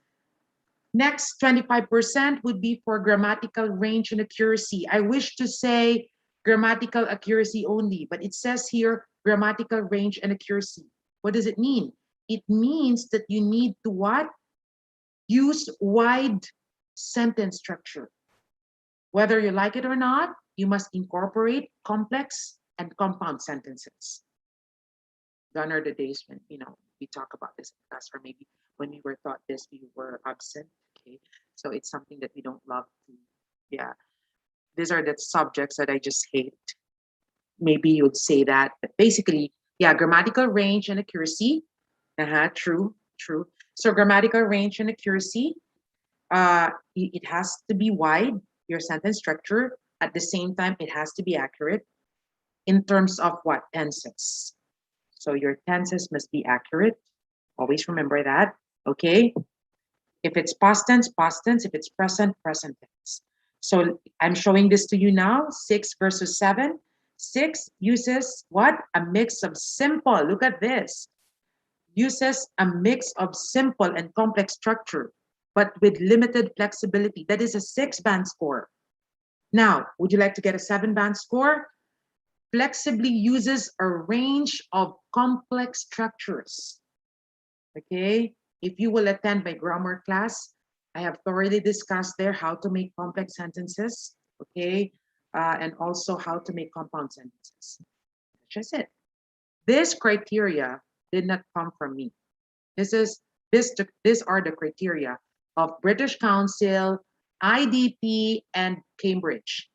Next 25% would be for grammatical range and accuracy. I wish to say grammatical accuracy only, but it says here grammatical range and accuracy. What does it mean? It means that you need to what? Use wide sentence structure. Whether you like it or not, you must incorporate complex and compound sentences. Gone are the days when, we talk about this in class, or maybe when we were taught this, we were absent. Okay, so it's something that we don't love to, yeah. These are the subjects that I just hate. Maybe you would say that, but basically, yeah, grammatical range and accuracy. True. So grammatical range and accuracy, it has to be wide, your sentence structure. At the same time, it has to be accurate in terms of what? Tenses. So your tenses must be accurate. Always remember that, okay? If it's past tense, past tense. If it's present, present tense. So I'm showing this to you now, 6 versus 7. 6 uses what? A mix of simple, look at this. Uses a mix of simple and complex structure, but with limited flexibility. That is a 6-band score. Now, would you like to get a 7-band score? Flexibly uses a range of complex structures. Okay, if you will attend my grammar class, I have thoroughly discussed there how to make complex sentences, okay, and also how to make compound sentences. That's just it. This criteria did not come from me. This is these are the criteria of British Council, IDP, and Cambridge.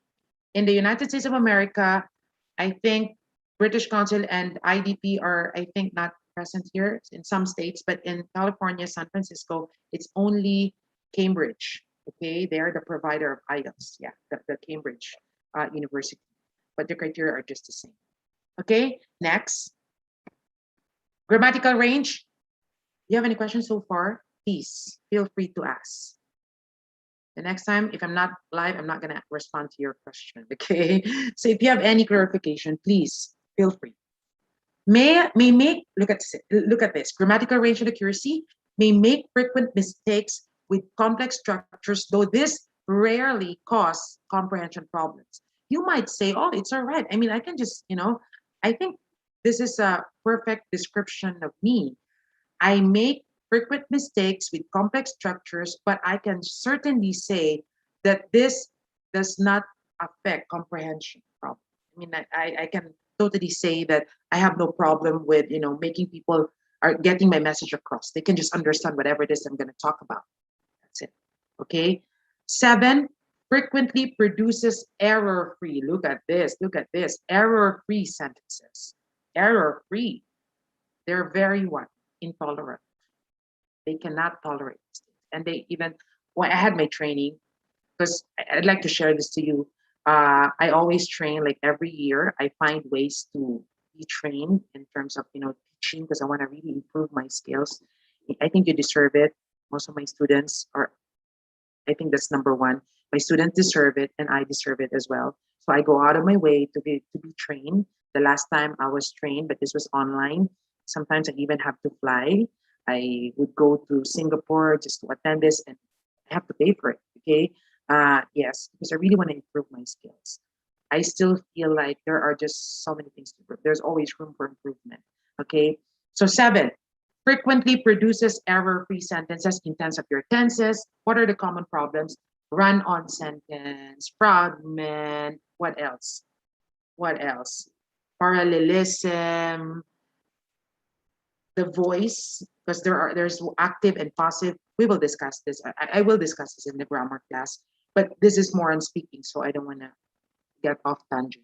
In the United States of America, I think British Council and IDP are, I think, not present here in some states, but in California, San Francisco, it's only Cambridge. Okay, they're the provider of IELTS. Yeah, the Cambridge University, but the criteria are just the same. Okay, next. Grammatical range. Do you have any questions so far? Please feel free to ask. The next time, if I'm not live, I'm not going to respond to your question, okay? So if you have any clarification, please feel free. May make, look at this, grammatical range and accuracy may make frequent mistakes with complex structures, though this rarely cause comprehension problems. You might say, oh, it's all right. I mean, I can just, I think this is a perfect description of me. I make frequent mistakes with complex structures, but I can certainly say that this does not affect comprehension problem. I mean, I can totally say that I have no problem with, making people are getting my message across. They can just understand whatever it is I'm going to talk about. That's it. Okay. 7, frequently produces error-free. Look at this. Error-free sentences. Error-free. They're very what? Intolerant. They cannot tolerate mistakes. And they even, when I had my training, because I'd like to share this to you. I always train like every year. I find ways to be trained in terms of, teaching because I want to really improve my skills. I think you deserve it. Most of my students are, I think that's number one. My students deserve it and I deserve it as well. So I go out of my way to be trained. The last time I was trained, but this was online. Sometimes I even have to fly. I would go to Singapore just to attend this and I have to pay for it. Okay. Yes, because I really want to improve my skills. I still feel like there are just so many things to improve. There's always room for improvement. Okay. So 7, frequently produces error-free sentences in terms of your tenses. What are the common problems? Run-on sentence, fragment. What else? Parallelism, the voice, because there's active and passive. We will discuss this. I will discuss this in the grammar class, but this is more on speaking, so I don't want to get off tangent.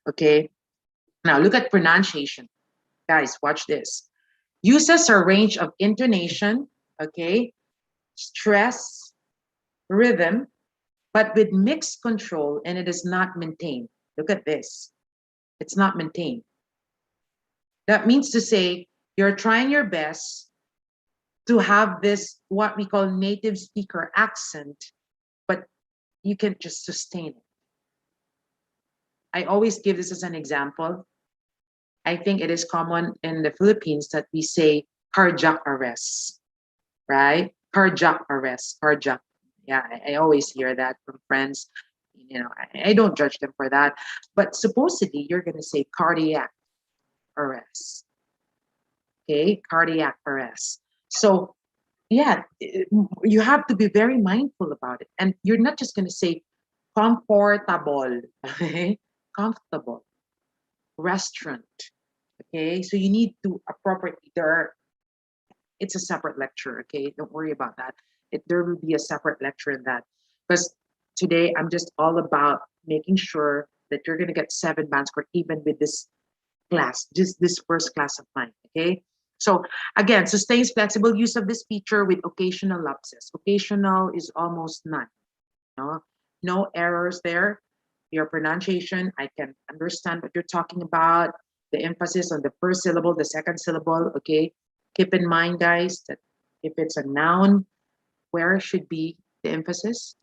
Okay. Now look at pronunciation. Guys, watch this. Uses a range of intonation, okay, stress, rhythm, but with mixed control, and it is not maintained. Look at this. It's not maintained. That means to say you're trying your best to have this, what we call native speaker accent, but you can just sustain it. I always give this as an example. I think it is common in the Philippines that we say cardiac arrest, right? Cardiac arrest, cardiac. Yeah, I always hear that from friends. I don't judge them for that, but supposedly you're going to say cardiac arrest. Okay, cardiac arrest. So yeah, you have to be very mindful about it. And you're not just going to say comfortable, okay? Comfortable. Restaurant. Okay, so you need to appropriately, it's a separate lecture, okay? Don't worry about that. There will be a separate lecture in that. Because today I'm just all about making sure that you're going to get 7 band score even with this class, just this first class of mine, okay? So again, sustains flexible use of this feature with occasional lapses. Occasional is almost none. No errors there. Your pronunciation, I can understand what you're talking about. The emphasis on the first syllable, the second syllable, okay? Keep in mind, guys, that if it's a noun, where should be the emphasis?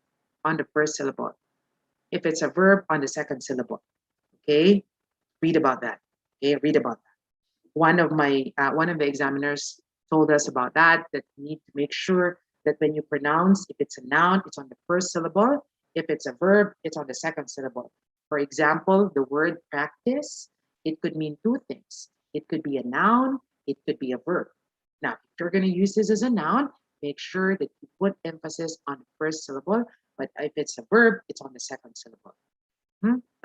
On the first syllable. If it's a verb, on the second syllable, okay? Read about that, okay? Read about that. One of the examiners told us about that you need to make sure that when you pronounce, if it's a noun, it's on the first syllable. If it's a verb, it's on the second syllable. For example, the word practice, it could mean 2 things. It could be a noun, it could be a verb. Now, if you're going to use this as a noun, make sure that you put emphasis on the first syllable, but if it's a verb, it's on the second syllable.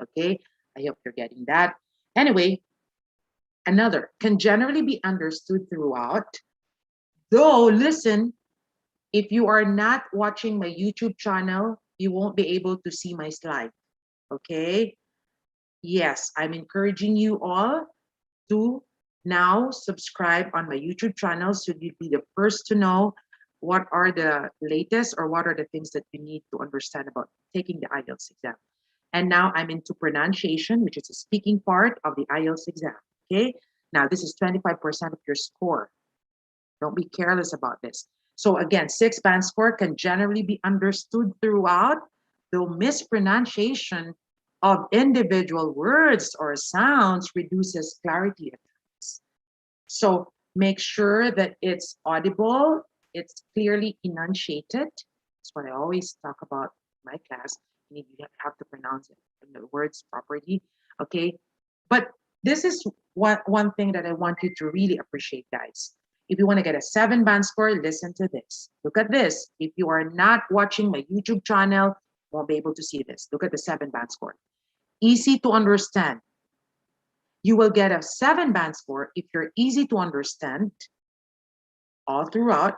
Okay, I hope you're getting that. Anyway, another can generally be understood throughout. Though, listen, if you are not watching my YouTube channel, you won't be able to see my slide. Okay? Yes, I'm encouraging you all to now subscribe on my YouTube channel so you'd be the first to know what are the latest or what are the things that you need to understand about taking the IELTS exam. And now I'm into pronunciation, which is the speaking part of the IELTS exam. Okay? Now, this is 25% of your score. Don't be careless about this. So again, 6 band score can generally be understood throughout, though mispronunciation of individual words or sounds reduces clarity at times. So make sure that it's audible, it's clearly enunciated. That's what I always talk about in my class. You have to pronounce it, the words properly, okay? But this is one thing that I want you to really appreciate, guys. If you want to get a 7 band score, listen to this. Look at this. If you are not watching my YouTube channel, you won't be able to see this. Look at the 7 band score. Easy to understand. You will get a 7 band score if you're easy to understand all throughout,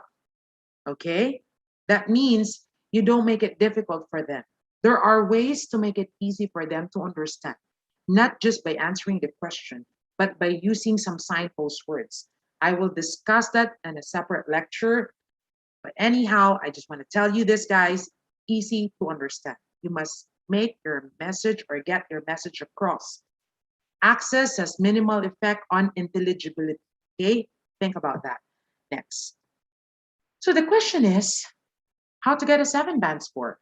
okay? That means you don't make it difficult for them. There are ways to make it easy for them to understand, not just by answering the question, but by using some signpost words. I will discuss that in a separate lecture. But anyhow, I just want to tell you this, guys, easy to understand. You must make your message or get your message across. Access has minimal effect on intelligibility. Okay, think about that. Next. So the question is, how to get a 7 band score?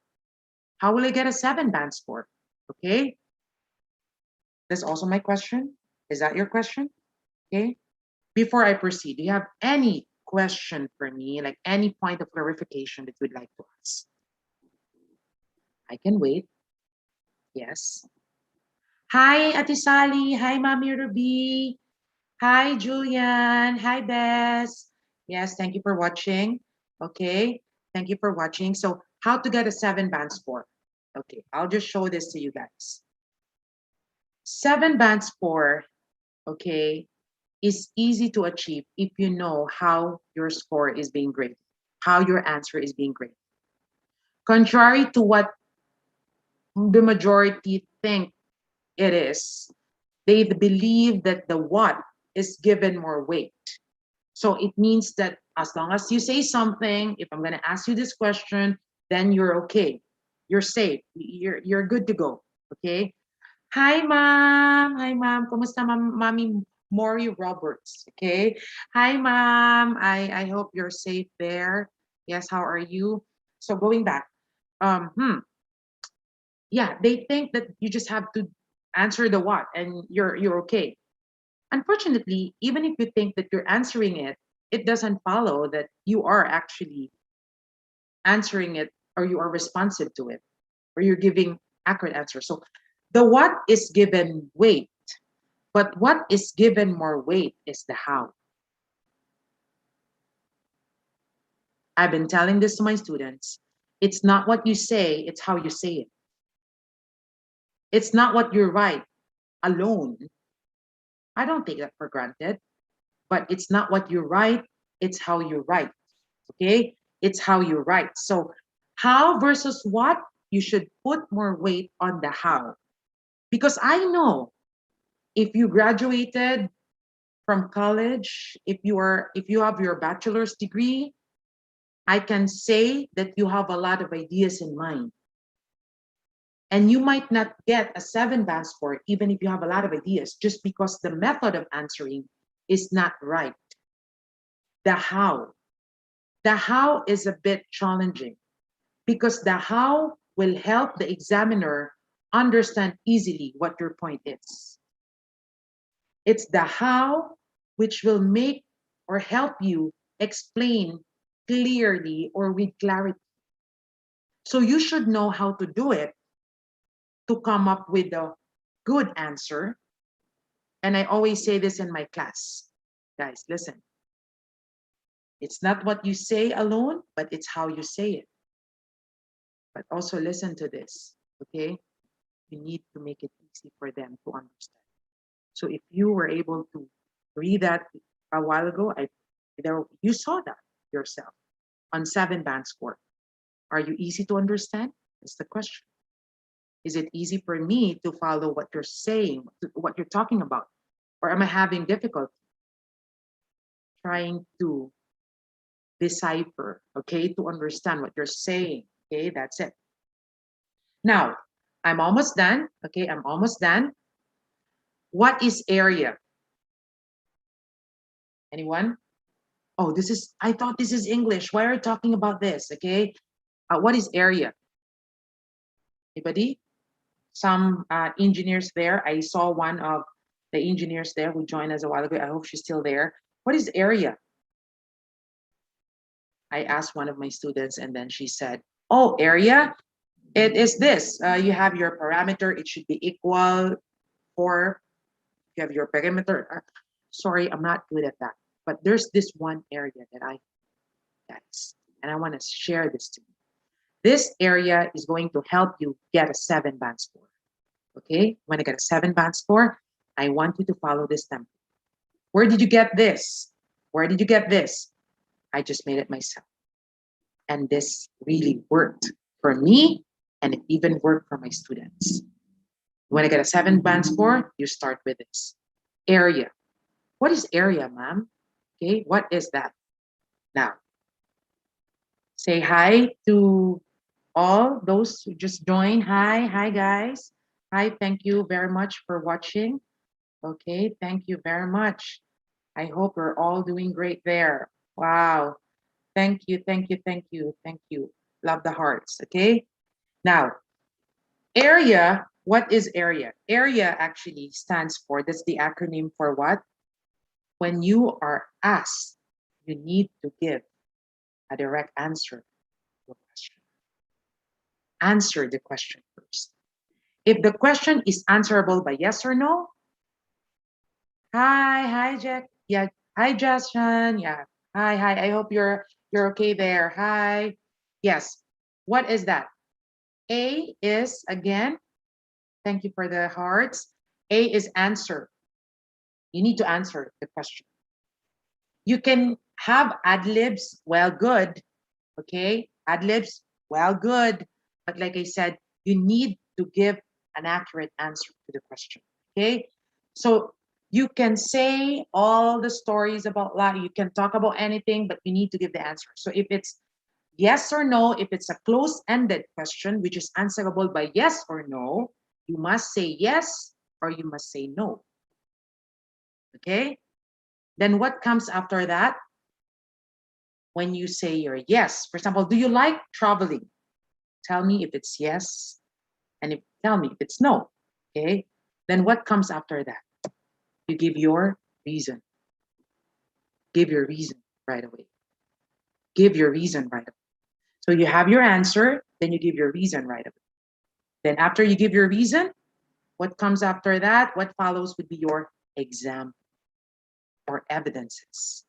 How will I get a 7 band score? Okay. That's also my question. Is that your question? Okay. Before I proceed, do you have any question for me, like any point of clarification that you'd like to ask? I can wait. Yes. Hi, Ate Sally. Hi, Mami Ruby. Hi, Julian. Hi, Bess. Yes, thank you for watching. Okay, thank you for watching. So how to get a 7 band score? Okay, I'll just show this to you guys. 7 band score, okay, is easy to achieve if you know how your score is being graded, how your answer is being graded. Contrary to what the majority think it is, they believe that the what is given more weight. So it means that as long as you say something, if I'm going to ask you this question, then you're okay. You're safe. You're good to go. Okay. Hi, ma'am. Hi, ma'am. Kumusta, Mami Maury Roberts? Okay. Hi, ma'am. I hope you're safe there. Yes. How are you? So going back, yeah, they think that you just have to answer the what and you're okay. Unfortunately, even if you think that you're answering it, it doesn't follow that you are actually answering it or you are responsive to it or you're giving accurate answers. So the what is given weight, but what is given more weight is the how. I've been telling this to my students. It's not what you say, it's how you say it. It's not what you write alone. I don't take that for granted, but it's not what you write, it's how you write. Okay? It's how you write. So, how versus what, you should put more weight on the how. Because I know if you graduated from college, if you have your bachelor's degree, I can say that you have a lot of ideas in mind. And you might not get a 7 band score, even if you have a lot of ideas, just because the method of answering is not right. The how is a bit challenging because the how will help the examiner understand easily what your point is. It's the how which will make or help you explain clearly or with clarity. So you should know how to do it to come up with a good answer. And I always say this in my class. Guys, listen. It's not what you say alone, but it's how you say it. But also listen to this, okay? You need to make it easy for them to understand. So if you were able to read that a while ago, you saw that yourself on 7-band score. Are you easy to understand? That's the question. Is it easy for me to follow what you're saying, what you're talking about? Or am I having difficulty trying to decipher, okay, to understand what you're saying? Okay, that's it. Now, I'm almost done. Okay, I'm almost done. What is area? Anyone? Oh, I thought this is English. Why are you talking about this? Okay, what is area? Anybody? Some engineers there. I saw one of the engineers there who joined us a while ago. I hope she's still there. What is area? I asked one of my students and then she said, oh, area, it is this. You have your parameter. It should be equal for, you have your perimeter. Sorry, I'm not good at that. But there's this one area that guys, and I want to share this to you. This area is going to help you get a 7-band score. Okay, when I get a 7-band score, I want you to follow this template. Where did you get this? Where did you get this? I just made it myself. And this really worked for me, and it even worked for my students. When I get a 7-band score, you start with this. Area. What is area, ma'am? Okay, what is that? Now, say hi to all those who just joined. Hi guys. Hi, thank you very much for watching. Okay, thank you very much. I hope we're all doing great there. Wow. Thank you, thank you, thank you, thank you. Love the hearts, okay? Now, area, what is area? Area actually stands for, that's the acronym for what? When you are asked, you need to give a direct answer to a question. Answer the question first. If the question is answerable by yes or no, hi, Jack. Yeah, hi, Justin. Yeah, hi. I hope you're okay there. Hi. Yes. What is that? A is, again, thank you for the hearts. A is answer. You need to answer the question. You can have ad-libs, well, good. Okay, ad-libs, well, good. But like I said, you need to give an accurate answer to the question. Okay, so you can say all the stories about life, you can talk about anything, but you need to give the answer. So if it's yes or no, if it's a close-ended question, which is answerable by yes or no, you must say yes or you must say no. Okay? Then what comes after that? When you say your yes, for example, do you like traveling? Tell me if it's yes, and tell me if it's no. Okay? Then what comes after that? You give your reason. Give your reason right away. Give your reason right away. So you have your answer, then you give your reason right away. Then after you give your reason, what comes after that? What follows would be your example or evidences.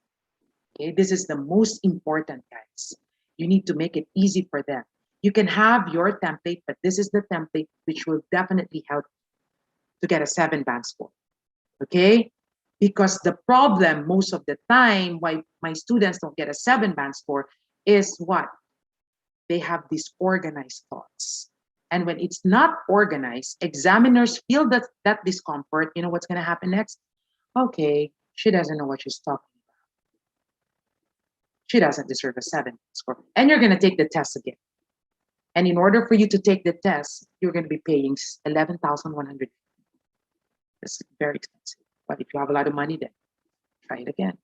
Okay, this is the most important, guys. You need to make it easy for them. You can have your template, but this is the template which will definitely help to get a 7-band score. Okay, because the problem most of the time why my students don't get a 7-band score is what? They have disorganized thoughts. And when it's not organized, examiners feel that discomfort. You know what's going to happen next? Okay, she doesn't know what she's talking about. She doesn't deserve a 7 score. And you're going to take the test again. And in order for you to take the test, you're going to be paying $11,100. That's very expensive. But if you have a lot of money, then try it again.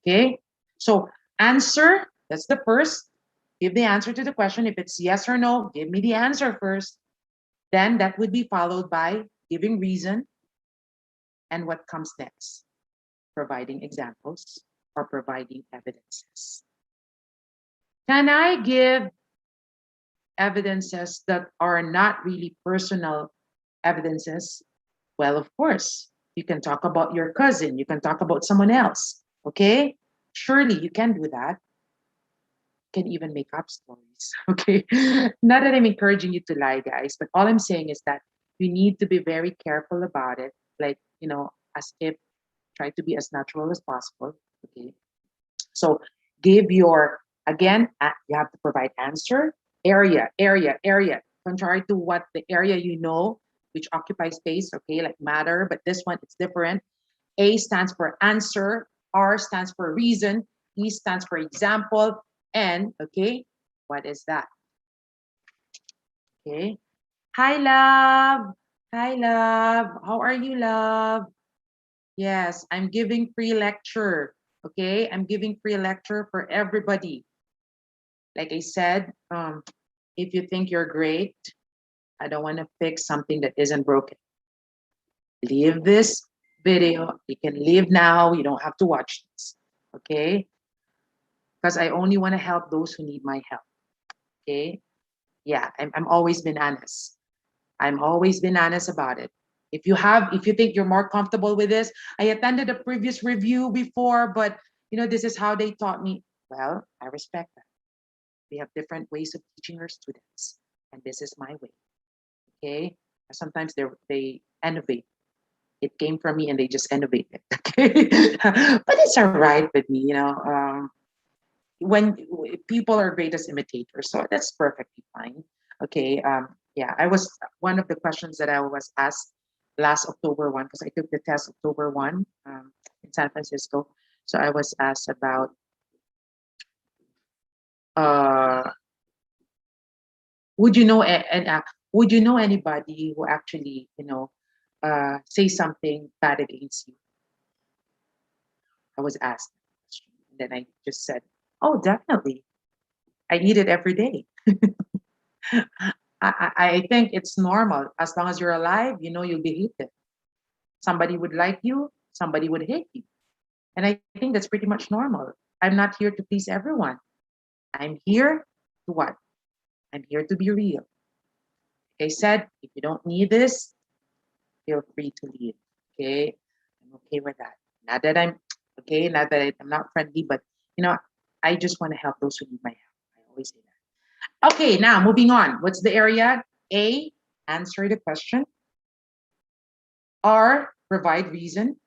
Okay? So answer, that's the first. Give the answer to the question. If it's yes or no, give me the answer first. Then that would be followed by giving reason. And what comes next? Providing examples or providing evidences. Can I give evidences that are not really personal evidences? Well, of course. You can talk about your cousin. You can talk about someone else. Okay? Surely you can do that. You can even make up stories. Okay. Not that I'm encouraging you to lie, guys, but all I'm saying is that you need to be very careful about it. Like, as if try to be as natural as possible. Okay. So give your, again, you have to provide answer, area, area, area, contrary to what the area which occupies space, okay, like matter, but this one, it's different. A stands for answer, R stands for reason, E stands for example, N, okay, what is that? Okay. Hi, love. Hi, love. How are you, love? Yes, I'm giving free lecture. Okay, I'm giving free lecture for everybody. Like I said, if you think you're great, I don't want to fix something that isn't broken. Leave this video. You can leave now. You don't have to watch this. Okay? Because I only want to help those who need my help. Okay? Yeah, I'm always been honest. I'm always been honest about it. If you think you're more comfortable with this, I attended a previous review before, but this is how they taught me. Well, I respect that. We have different ways of teaching our students, and this is my way. Okay. Sometimes they innovate. It came from me, and they just innovate it. Okay, but it's all right with me. When people are greatest imitators, so that's perfectly fine. Okay. Yeah, I was one of the questions that I was asked last October 1, because I took the test October 1 in San Francisco. So I was asked about uh, would you know would you know anybody who actually say something bad against you? I was asked that question. And then I just said, oh, definitely. I eat it every day. I think it's normal. As long as you're alive, you'll be hated. Somebody would like you, somebody would hate you. And I think that's pretty much normal. I'm not here to please everyone. I'm here to what? I'm here to be real. Like I said, if you don't need this, feel free to leave. Okay. I'm okay with that. Not that I'm okay, not that I'm not friendly, but I just want to help those who need my help. I always say that. Okay, now moving on. What's the area? A, answer the question. R, provide reason.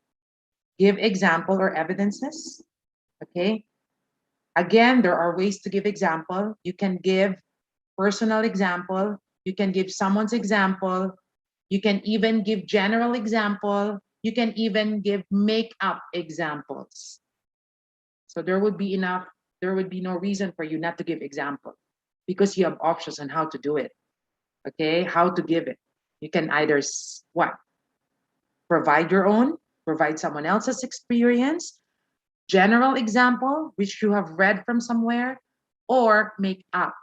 Give example or evidences. Okay. Again, there are ways to give example. You can give personal example. You can give someone's example. You can even give general example. You can even give make up examples. So there would be no reason for you not to give example, because you have options on how to do it. Okay, how to give it. You can either what? Provide your own, provide someone else's experience, general example, which you have read from somewhere, or make up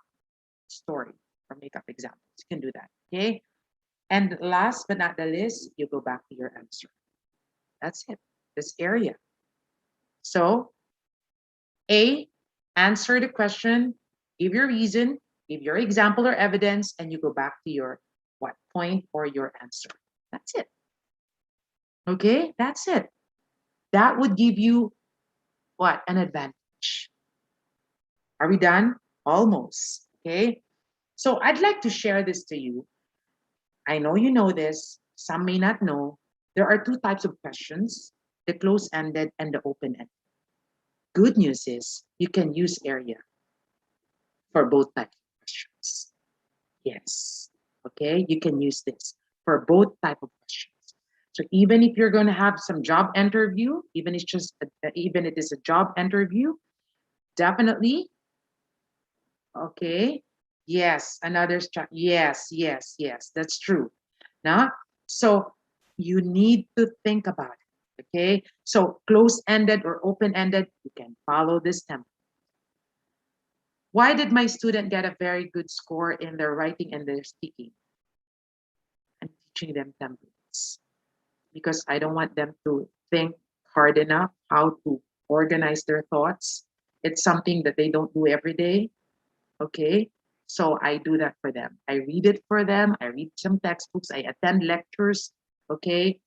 story or make up examples. You can do that. Okay. And last but not the least, you go back to your answer. That's it. This area. So A, answer the question, give your reason, give your example or evidence, and you go back to your what point or your answer. That's it. Okay, that's it. That would give you what? An advantage. Are we done? Almost. Okay. So I'd like to share this to you. I know you know this. Some may not know. There are two types of questions, the close-ended and the open-ended. Good news is you can use area for both types of questions. Yes. Okay, you can use this for both type of questions. So even if you're going to have some job interview, even even it is a job interview, definitely. Okay. Yes, yes, yes, yes, that's true. Now, so you need to think about it. Okay. So close-ended or open-ended, you can follow this template. Why did my student get a very good score in their writing and their speaking? I'm teaching them templates because I don't want them to think hard enough how to organize their thoughts. It's something that they don't do every day. Okay. So I do that for them. I read it for them. I read some textbooks. I attend lectures. Okay.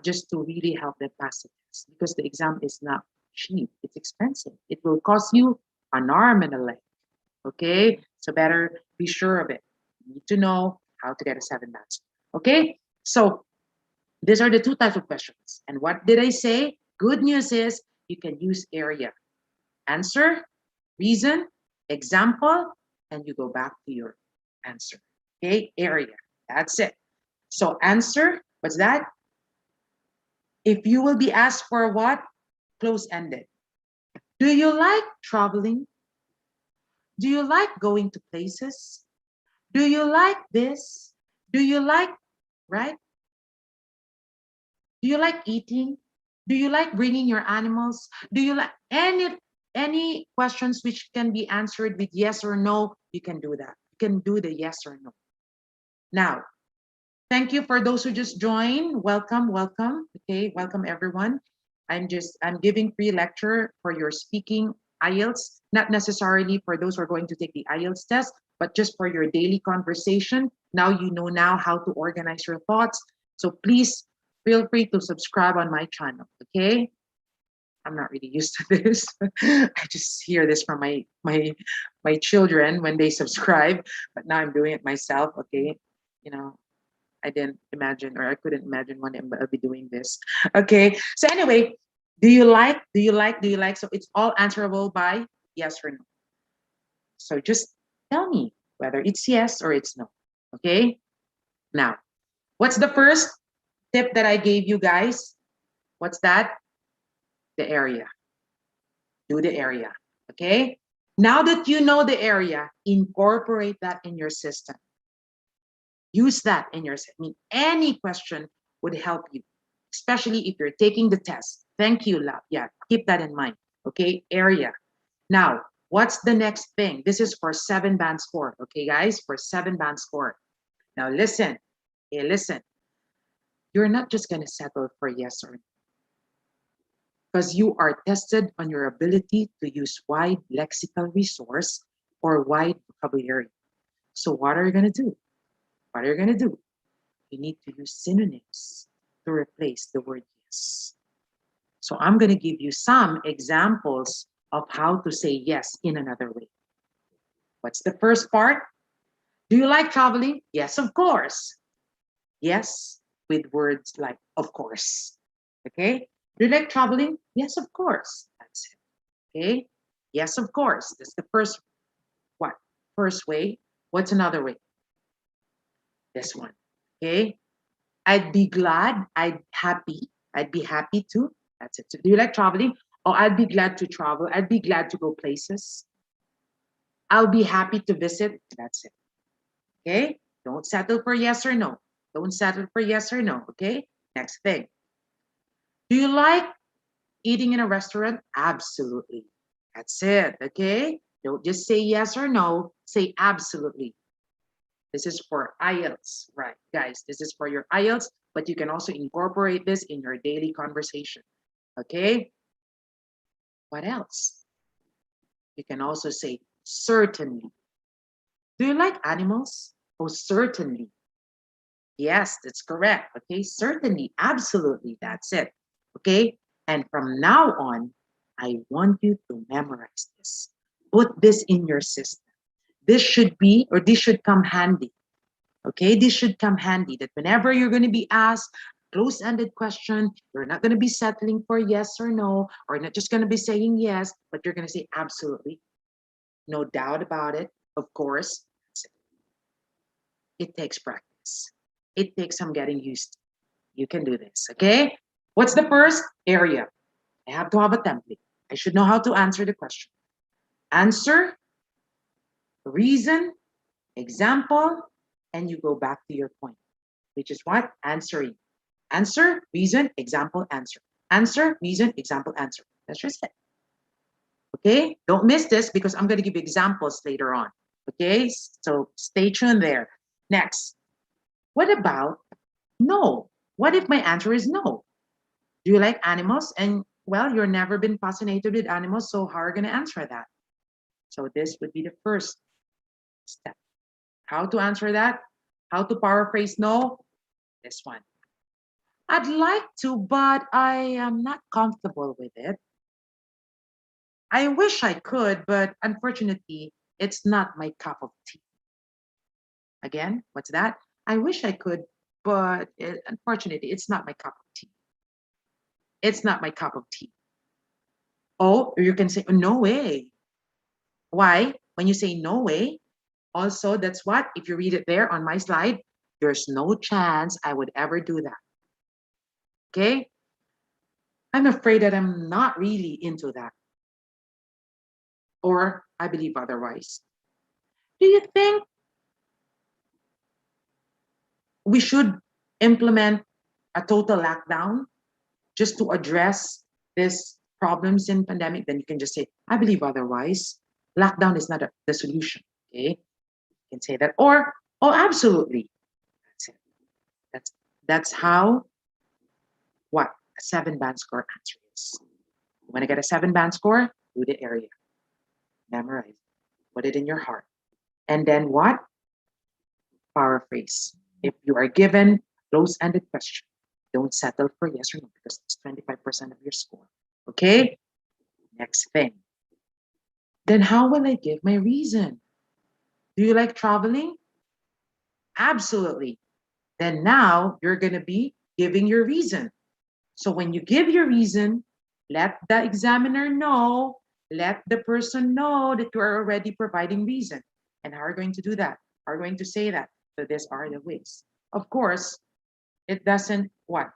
Just to really help them pass the test, because the exam is not cheap. It's expensive. It will cost you an arm and a leg. Okay, so better be sure of it. You need to know how to get a 7 band score. Okay, so these are the two types of questions. And what did I say? Good news is you can use area. Answer, reason, example, and you go back to your answer. Okay, area. That's it. So answer, what's that? If you will be asked for what? Close-ended. Do you like traveling? Do you like going to places? Do you like this? Do you like, right? Do you like eating? Do you like bringing your animals? Do you like any questions which can be answered with yes or no? You can do that. You can do the yes or no. Now, thank you for those who just joined. Welcome, welcome. Okay, welcome everyone. I'm giving free lecture for your speaking IELTS, not necessarily for those who are going to take the IELTS test, but just for your daily conversation. Now you know now how to organize your thoughts. So please feel free to subscribe on my channel, okay? I'm not really used to this. I just hear this from my children when they subscribe, but now I'm doing it myself, okay? You know, I didn't imagine, or I couldn't imagine when I'll be doing this. Okay, so anyway, do you like, do you like, do you like? So it's all answerable by yes or no. So just tell me whether it's yes or it's no, okay? Now, what's the first tip that I gave you guys? What's that? The area. Do the area, okay? Now that you know the area, incorporate that in your system. Use that in your, I mean, any question would help you, especially if you're taking the test. Thank you, Lab. Yeah, keep that in mind. Okay, area. Now, what's the next thing? This is for 7-band score. Okay, guys, for 7-band score. Now listen, hey, listen. You're not just gonna settle for yes or no, because you are tested on your ability to use wide lexical resource or wide vocabulary. So what are you gonna do? What are you gonna do? You need to use synonyms to replace the word yes. So I'm going to give you some examples of how to say yes in another way. What's the first part? Do you like traveling? Yes, of course. Yes, with words like of course. Okay. Do you like traveling? Yes, of course. That's it. Okay. Yes, of course. That's the first what? First way. What's another way? This one. Okay. I'd be glad, I'd be happy to. That's it. So do you like traveling? Oh, I'd be glad to travel. I'd be glad to go places. I'll be happy to visit. That's it. Okay? Don't settle for yes or no. Don't settle for yes or no. Okay? Next thing. Do you like eating in a restaurant? Absolutely. That's it. Okay? Don't just say yes or no. Say absolutely. This is for IELTS, right, guys? This is for your IELTS, but you can also incorporate this in your daily conversation, okay? What else? You can also say certainly. Do you like animals? Oh, certainly. Yes, that's correct, okay? Certainly, absolutely, that's it, okay? And from now on, I want you to memorize this. Put this in your system. This should be, or this should come handy. Okay, this should come handy that whenever you're going to be asked close-ended question, you're not going to be settling for yes or no, or not just going to be saying yes, but you're going to say absolutely. No doubt about it, of course. It takes practice. It takes some getting used to. You can do this, okay? What's the first area? I have to have a template. I should know how to answer the question. Answer, reason, example, and you go back to your point, which is what? Answering. Answer, reason, example, answer. Answer, reason, example, answer. That's just it. Okay? Don't miss this because I'm going to give you examples later on. Okay? So stay tuned there. Next. What about no? What if my answer is no? Do you like animals? And well, you've never been fascinated with animals, so how are you going to answer that? So this would be the first step. How to answer that? How to paraphrase no? This one. I'd like to, but I am not comfortable with it. I wish I could, but unfortunately, it's not my cup of tea. Again, what's that? I wish I could, but unfortunately, it's not my cup of tea. It's not my cup of tea. Oh, you can say, no way. Why? When you say no way, also, that's what, if you read it there on my slide, there's no chance I would ever do that. Okay? I'm afraid that I'm not really into that. Or I believe otherwise. Do you think we should implement a total lockdown just to address these problems in pandemic? Then you can just say, I believe otherwise. Lockdown is not the solution. Okay? You can say that. Or, oh, absolutely. That's it. That's how what a 7-band score answer is. You want to get a 7-band score? Do the area. Memorize. Put it in your heart. And then what? Paraphrase. If you are given a close-ended question, don't settle for yes or no because it's 25% of your score. Okay? Next thing. Then how will I give my reason? Do you like traveling? Absolutely. Then now you're going to be giving your reason. So when you give your reason, let the examiner know, let the person know that you are already providing reason. And how are you going to do that? How are you going to say that? So these are the ways. Of course, it doesn't what?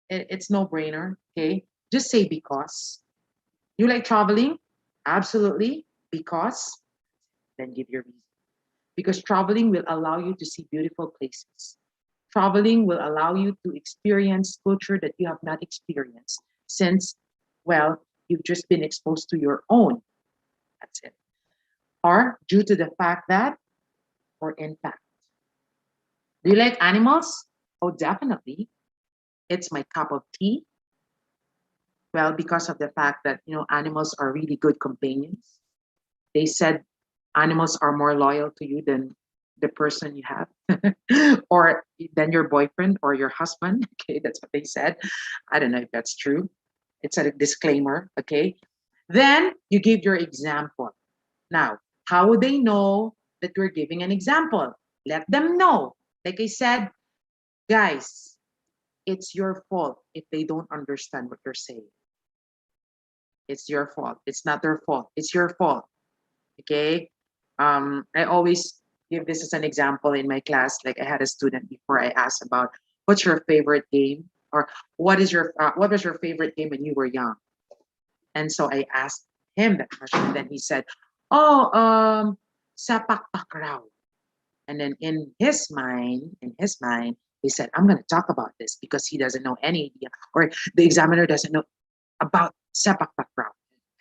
It's no brainer, okay? Just say because. You like traveling? Absolutely. Because, then give your reason. Because traveling will allow you to see beautiful places. Traveling will allow you to experience culture that you have not experienced since, well, you've just been exposed to your own. That's it. Or due to the fact that, or in fact. Do you like animals? Oh, definitely. It's my cup of tea. Well, because of the fact that, animals are really good companions. They said animals are more loyal to you than the person you have or than your boyfriend or your husband. Okay, that's what they said. I don't know if that's true. It's a disclaimer. Okay, then you give your example. Now, how would they know that you're giving an example? Let them know. Like I said, guys, it's your fault if they don't understand what you're saying. It's your fault. It's not their fault. It's your fault. Okay. I always give this as an example in my class. Like I had a student before, I asked about what's your favorite game or what was your favorite game when you were young? And so I asked him that question. And then he said, oh, sepak takraw. And then in his mind, he said, I'm going to talk about this because he doesn't know any idea or the examiner doesn't know about sepak takraw.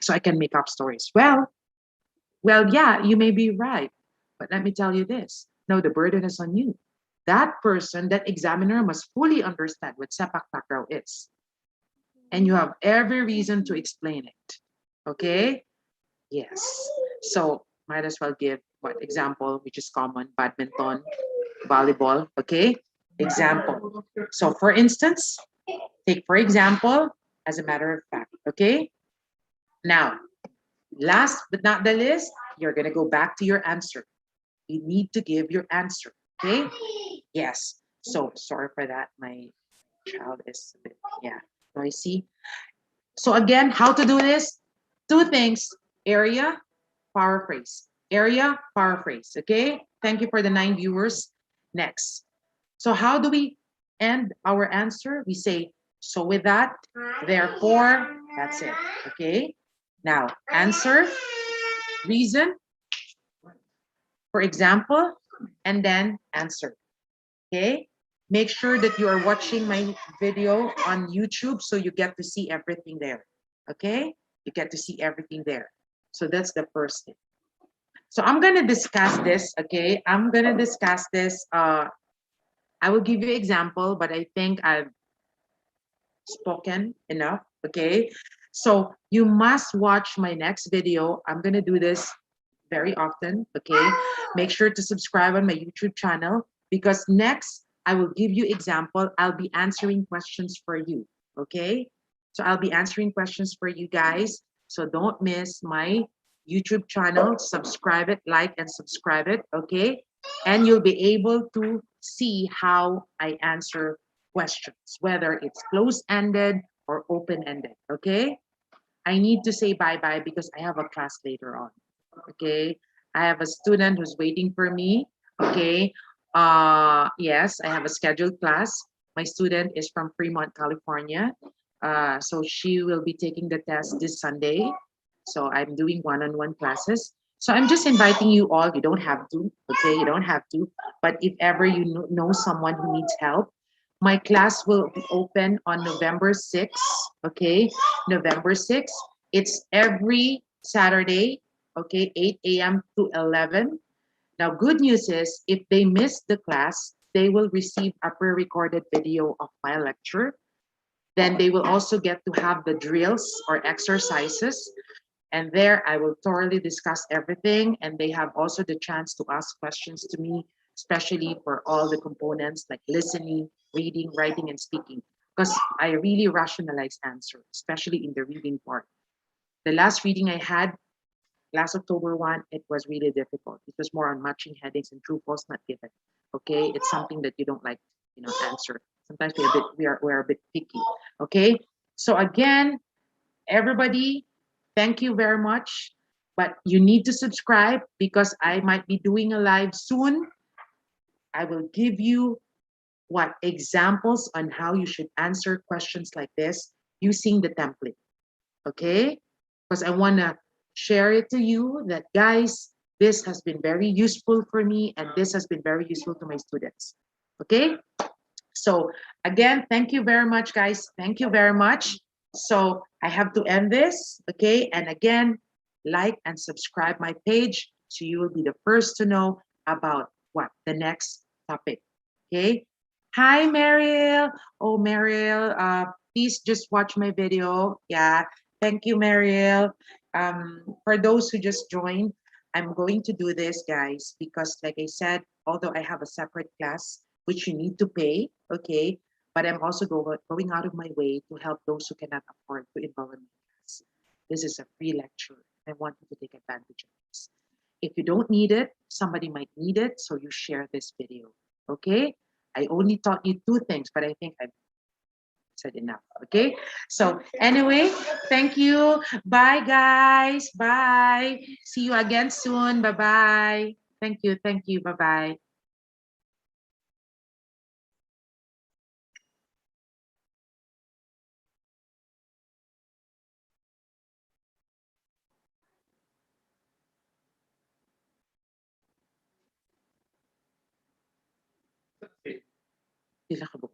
So I can make up stories. Well, yeah, you may be right. But let me tell you this. No, the burden is on you. That person, that examiner must fully understand what sepak takraw is. And you have every reason to explain it. Okay? Yes. So might as well give what example, which is common, badminton, volleyball. Okay? Example. So for instance, take for example, as a matter of fact. Okay? Now, last but not the least, you're going to go back to your answer. You need to give your answer. Okay? Yes. So sorry for that. My child is a bit, noisy. So again, how to do this? 2 things. Area, paraphrase. Area, paraphrase. Okay? Thank you for the 9 viewers. Next. So how do we end our answer? We say, so with that, therefore, that's it. Okay? Now, answer, reason, for example, and then answer. Okay? Make sure that you are watching my video on YouTube so you get to see everything there. Okay? You get to see everything there. So that's the first thing. So I'm going to discuss this, okay? I'm going to discuss this. I will give you an example, but I think I've spoken enough, okay? So you must watch my next video. I'm going to do this very often, okay? Make sure to subscribe on my YouTube channel because next I will give you example. I'll be answering questions for you, okay? So I'll be answering questions for you guys. So don't miss my YouTube channel. Subscribe it, like and subscribe it, okay? And you'll be able to see how I answer questions, whether it's closed-ended or open-ended, okay? I need to say bye-bye because I have a class later on, okay? I have a student who's waiting for me, okay? Yes, I have a scheduled class. My student is from Fremont, California. So she will be taking the test this Sunday. So I'm doing one-on-one classes. So I'm just inviting you all. You don't have to, okay? You don't have to. But if ever you know someone who needs help, my class will be open on November 6th, okay? November 6th. It's every Saturday, okay, 8 a.m. to 11. Now, good news is if they miss the class, they will receive a pre-recorded video of my lecture. Then they will also get to have the drills or exercises. And there I will thoroughly discuss everything. And they have also the chance to ask questions to me, especially for all the components like listening, reading, writing, and speaking. Because I really rationalize answer, especially in the reading part. The last reading I had last October 1, it was really difficult. It was more on matching headings and true false not given. Okay, it's something that you don't like, answer. Sometimes we're a bit picky. Okay, so again, everybody, thank you very much. But you need to subscribe because I might be doing a live soon. I will give you what examples on how you should answer questions like this using the template. Okay, because I want to share it to you that, guys, this has been very useful for me and this has been very useful to my students. Okay, so again, thank you very much, guys. Thank you very much. So I have to end this. Okay, and again, like and subscribe my page so you will be the first to know about what the next topic. Okay, hi Mariel. Oh, Mariel, please just watch my video. Yeah, thank you, Mariel. For those who just joined, I'm going to do this, guys, because like I said, although I have a separate class which you need to pay, okay, but I'm also going out of my way to help those who cannot afford to enroll in my class. This is a free lecture. I want you to take advantage of this. If you don't need it, somebody might need it, so you share this video, okay? I only taught you two things, but I think I've said enough, okay? So anyway, thank you. Bye, guys. Bye. See you again soon. Bye-bye. Thank you. Thank you. Bye-bye. Pila ka ba?